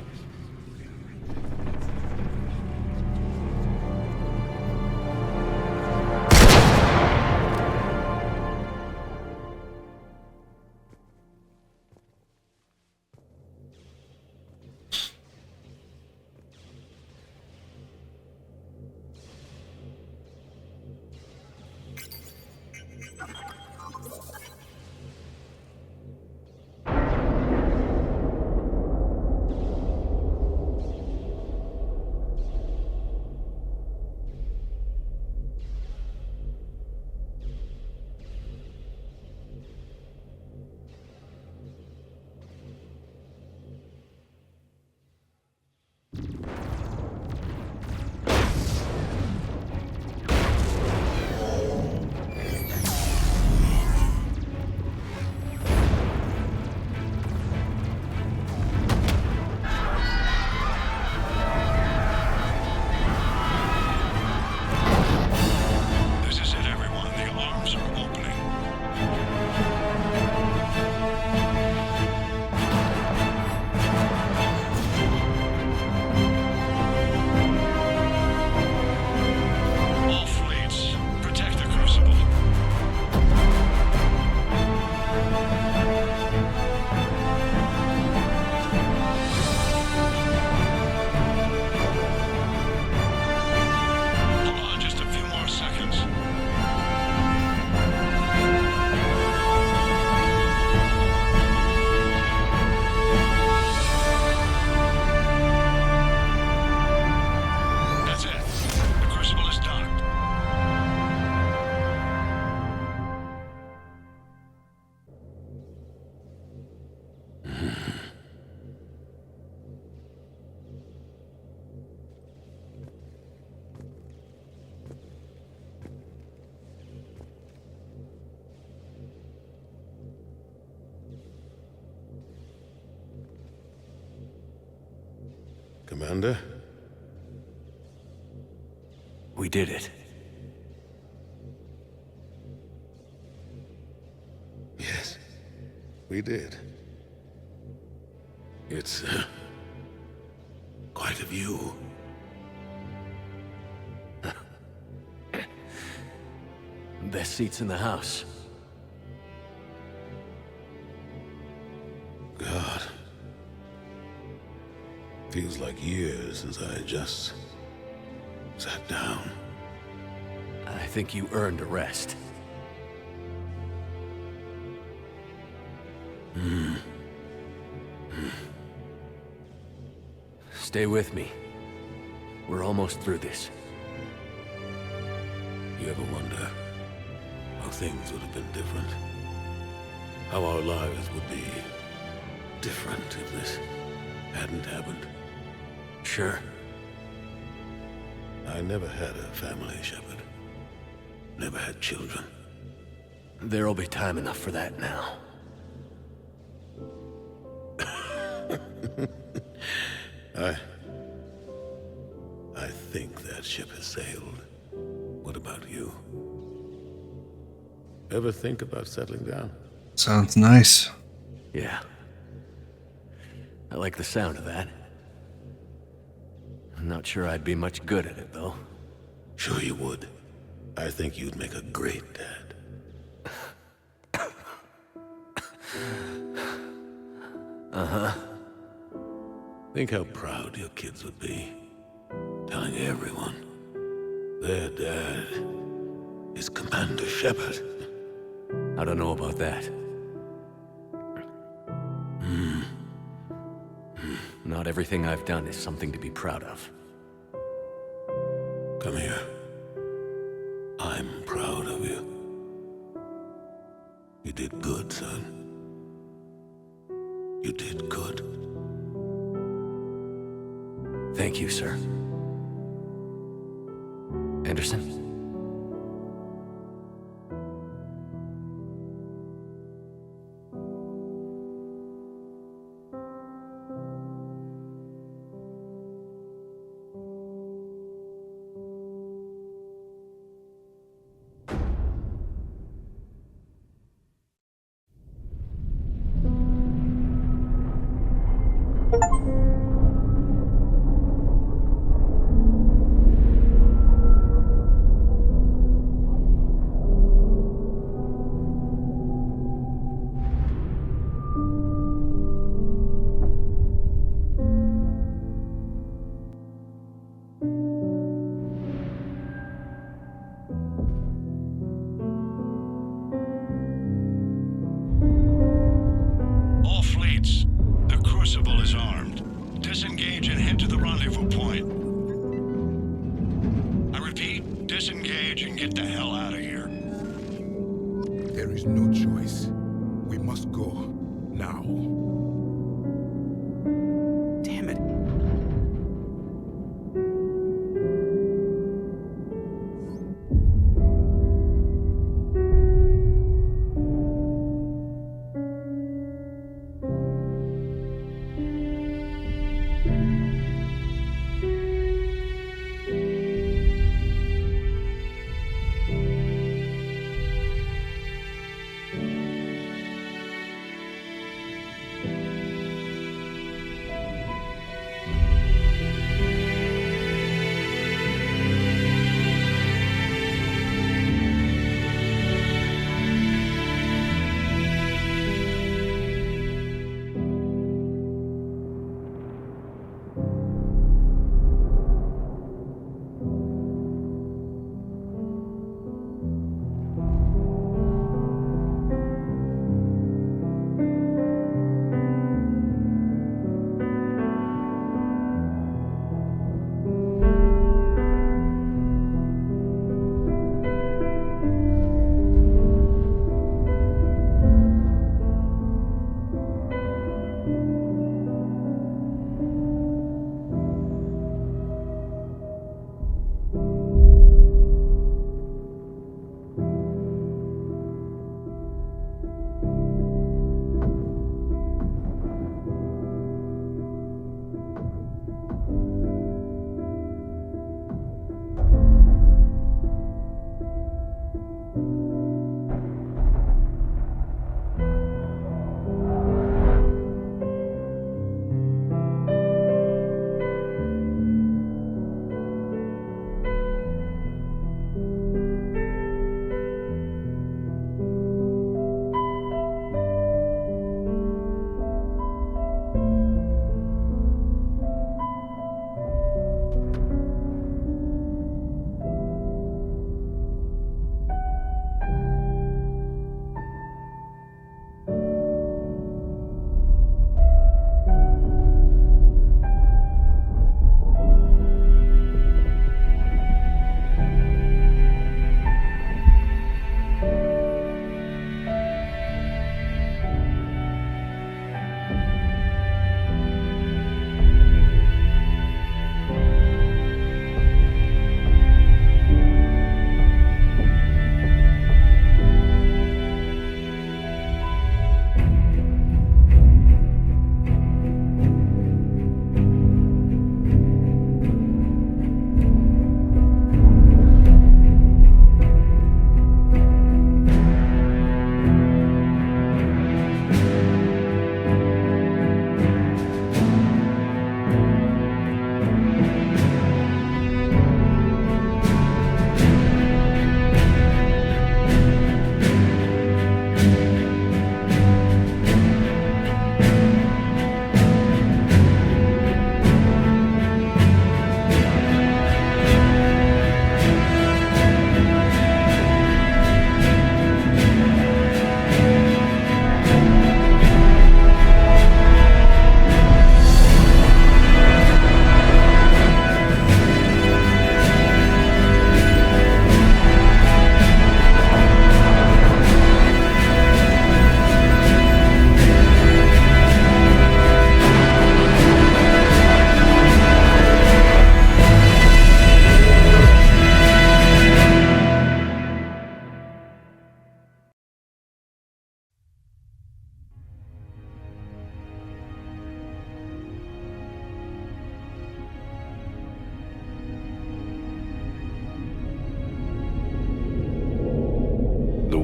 Commander? We did it. Yes, we did. It's quite a view. Best seats in the house. God. Feels like years since I just sat down. I think you earned a rest. Stay with me. We're almost through this. You ever wonder how things would have been different? How our lives would be different if this hadn't happened? Sure. I never had a family, Shepard. Never had children. There'll be time enough for that now. I think that ship has sailed. What about you? Ever think about settling down? Sounds nice. Yeah. I like the sound of that. I'm not sure I'd be much good at it, though. Sure you would. I think you'd make a great dad. Uh-huh. Think how proud your kids would be. Telling everyone their dad is Commander Shepard. I don't know about that. Not everything I've done is something to be proud of. Come here. I'm proud of you. You did good, son. You did good. Thank you, sir. Anderson? All fleets, the Crucible is armed. Disengage and head to the rendezvous point. I repeat, disengage and get the hell out of here. There is no choice. We must go. Now. Damn it.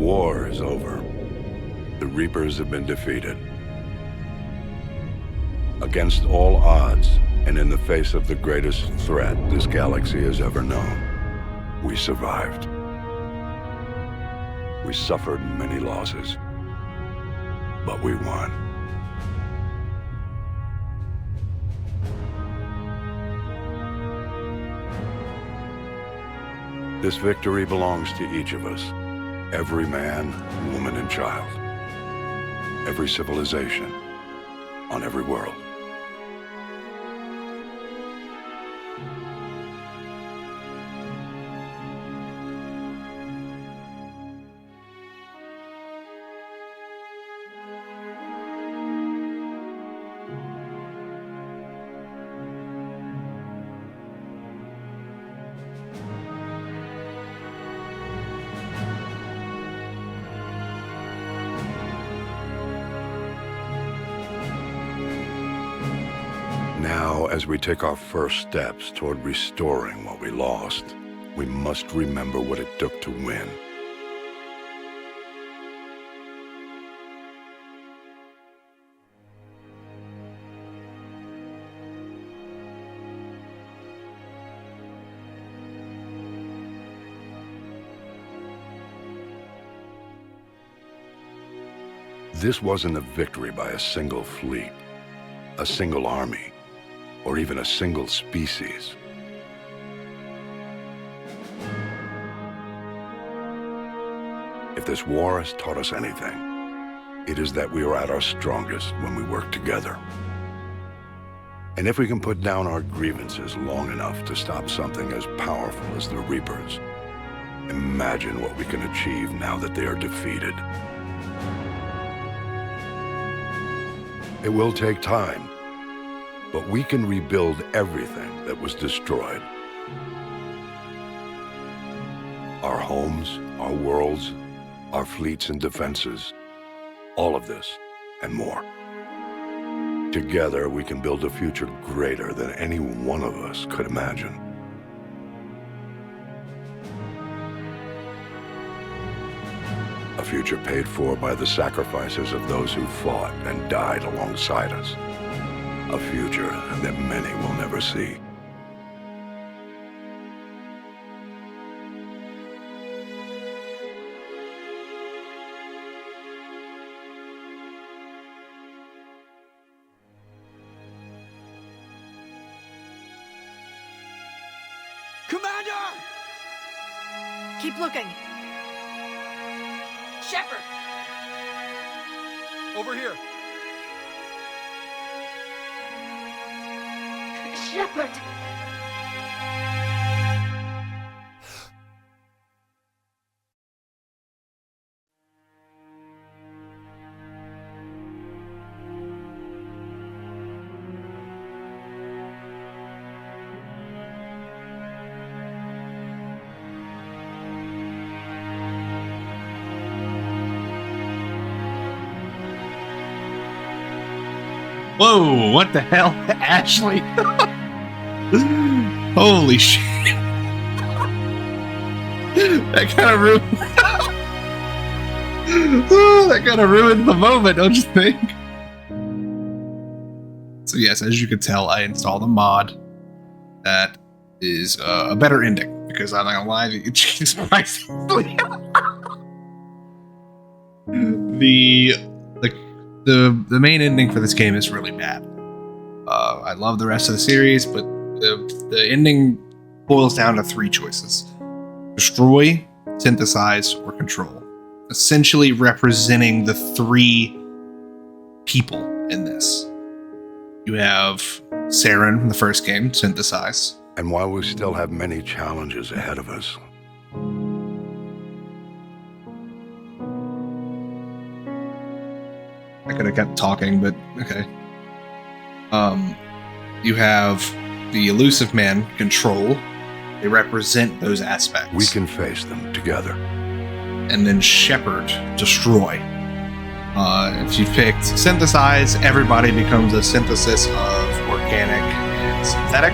war is over. The Reapers have been defeated. Against all odds, and in the face of the greatest threat this galaxy has ever known, we survived. We suffered many losses, but we won. This victory belongs to each of us. Every man, woman, and child. Every civilization. On every world. Now, as we take our first steps toward restoring what we lost, we must remember what it took to win. This wasn't a victory by a single fleet, a single army, or even a single species. If this war has taught us anything, it is that we are at our strongest when we work together. And if we can put down our grievances long enough to stop something as powerful as the Reapers, imagine what we can achieve now that they are defeated. It will take time, but we can rebuild everything that was destroyed. Our homes, our worlds, our fleets and defenses, all of this and more. Together, we can build a future greater than any one of us could imagine. A future paid for by the sacrifices of those who fought and died alongside us. A future that many will never see. Commander! Keep looking. Shepard! Over here. Shepard! Whoa, what the hell? Ashley? Holy shit. That kind of ruined... Oh, that kind of ruined the moment, don't you think? So yes, as you can tell, I installed a mod that is a better ending, because I'm not gonna lie to you, Jesus Christ. The main ending for this game is really bad. I love the rest of the series, but the ending boils down to three choices: destroy, synthesize, or control. Essentially representing the three people in this. You have Saren from the first game, synthesize. And while we still have many challenges ahead of us, I could have kept talking, but okay. You have the elusive man, control. They represent those aspects. we can face them together. And then Shepard, destroy. If you picked synthesize, everybody becomes a synthesis of organic and synthetic.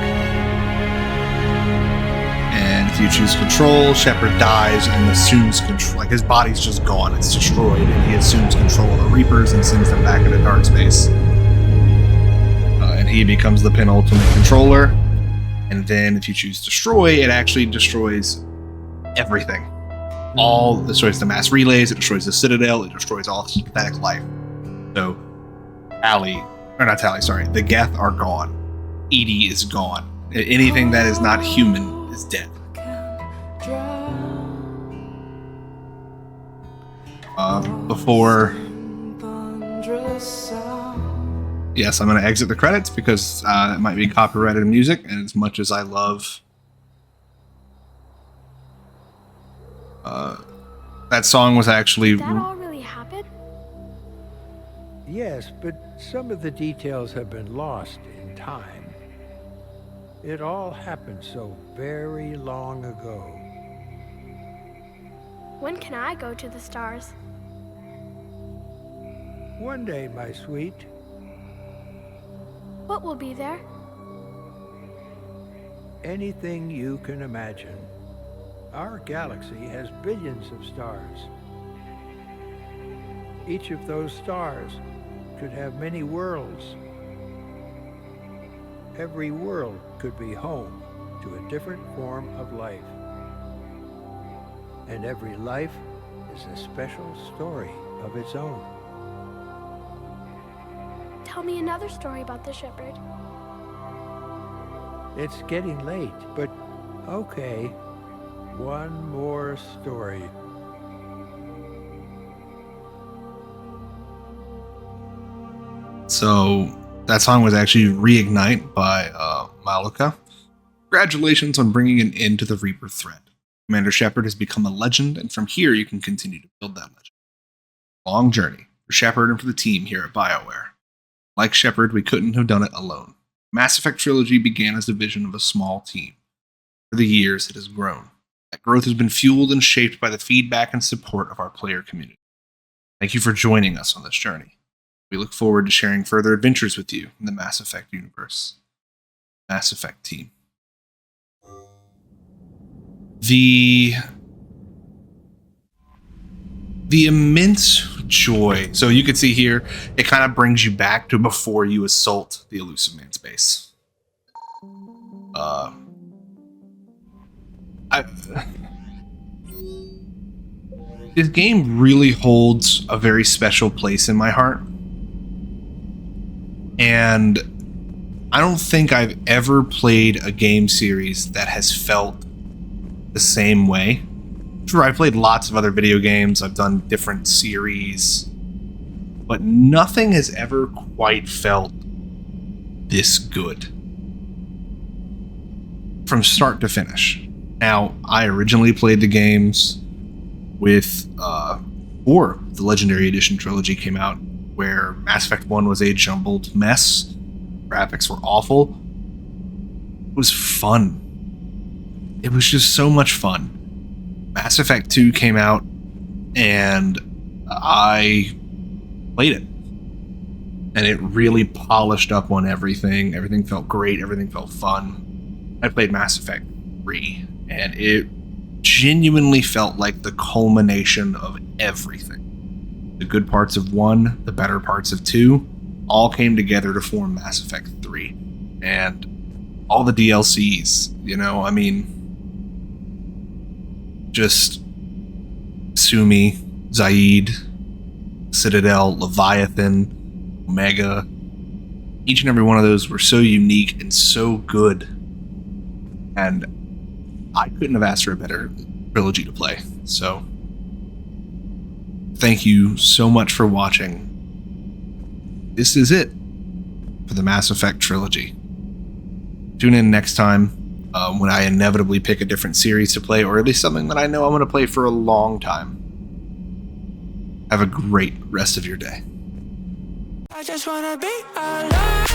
And if After you choose control, Shepard dies and assumes control. Like, his body's just gone. It's destroyed, and he assumes control of the Reapers and sends them back into dark space. And he becomes the penultimate controller. And then if you choose destroy, it actually destroys everything. It destroys the mass relays, it destroys the Citadel, it destroys all synthetic life. So, the Geth are gone. EDI is gone. Anything that is not human is dead. Yes, I'm going to exit the credits because it might be copyrighted music, and as much as I love that song was actually... Did that all really happen? Yes, but some of the details have been lost in time. It all happened so very long ago. When can I go to the stars? One day, my sweet. What will be there? Anything you can imagine. Our galaxy has billions of stars. Each of those stars could have many worlds. Every world could be home to a different form of life. And every life is a special story of its own. Tell me another story about the Shepherd. It's getting late, but okay. One more story. So that song was actually Reignite by Malika. Congratulations on bringing an end to the Reaper threat. Commander Shepard has become a legend, and from here you can continue to build that legend. Long journey for Shepard and for the team here at BioWare. Like Shepard, we couldn't have done it alone. Mass Effect Trilogy began as a vision of a small team. For the years, it has grown. That growth has been fueled and shaped by the feedback and support of our player community. Thank you for joining us on this journey. We look forward to sharing further adventures with you in the Mass Effect universe. Mass Effect team. The immense joy. So you can see here, it kind of brings you back to before you assault the Elusive Man's base. This game really holds a very special place in my heart. And I don't think I've ever played a game series that has felt the same way. Sure, I've played lots of other video games, I've done different series, but nothing has ever quite felt this good. From start to finish. Now, I originally played the games before the Legendary Edition trilogy came out, where Mass Effect 1 was a jumbled mess. Graphics were awful. It was fun. It was just so much fun. Mass Effect 2 came out, and I played it. And it really polished up on everything. Everything felt great. Everything felt fun. I played Mass Effect 3, and it genuinely felt like the culmination of everything. The good parts of 1, the better parts of 2, all came together to form Mass Effect 3. And all the DLCs, just Sumi, Zaid, Citadel, Leviathan, Omega. Each and every one of those were so unique and so good. And I couldn't have asked for a better trilogy to play. So, thank you so much for watching. This is it for the Mass Effect trilogy. Tune in next time when I inevitably pick a different series to play, or at least something that I know I'm going to play for a long time. Have a great rest of your day. I just wanna be alive.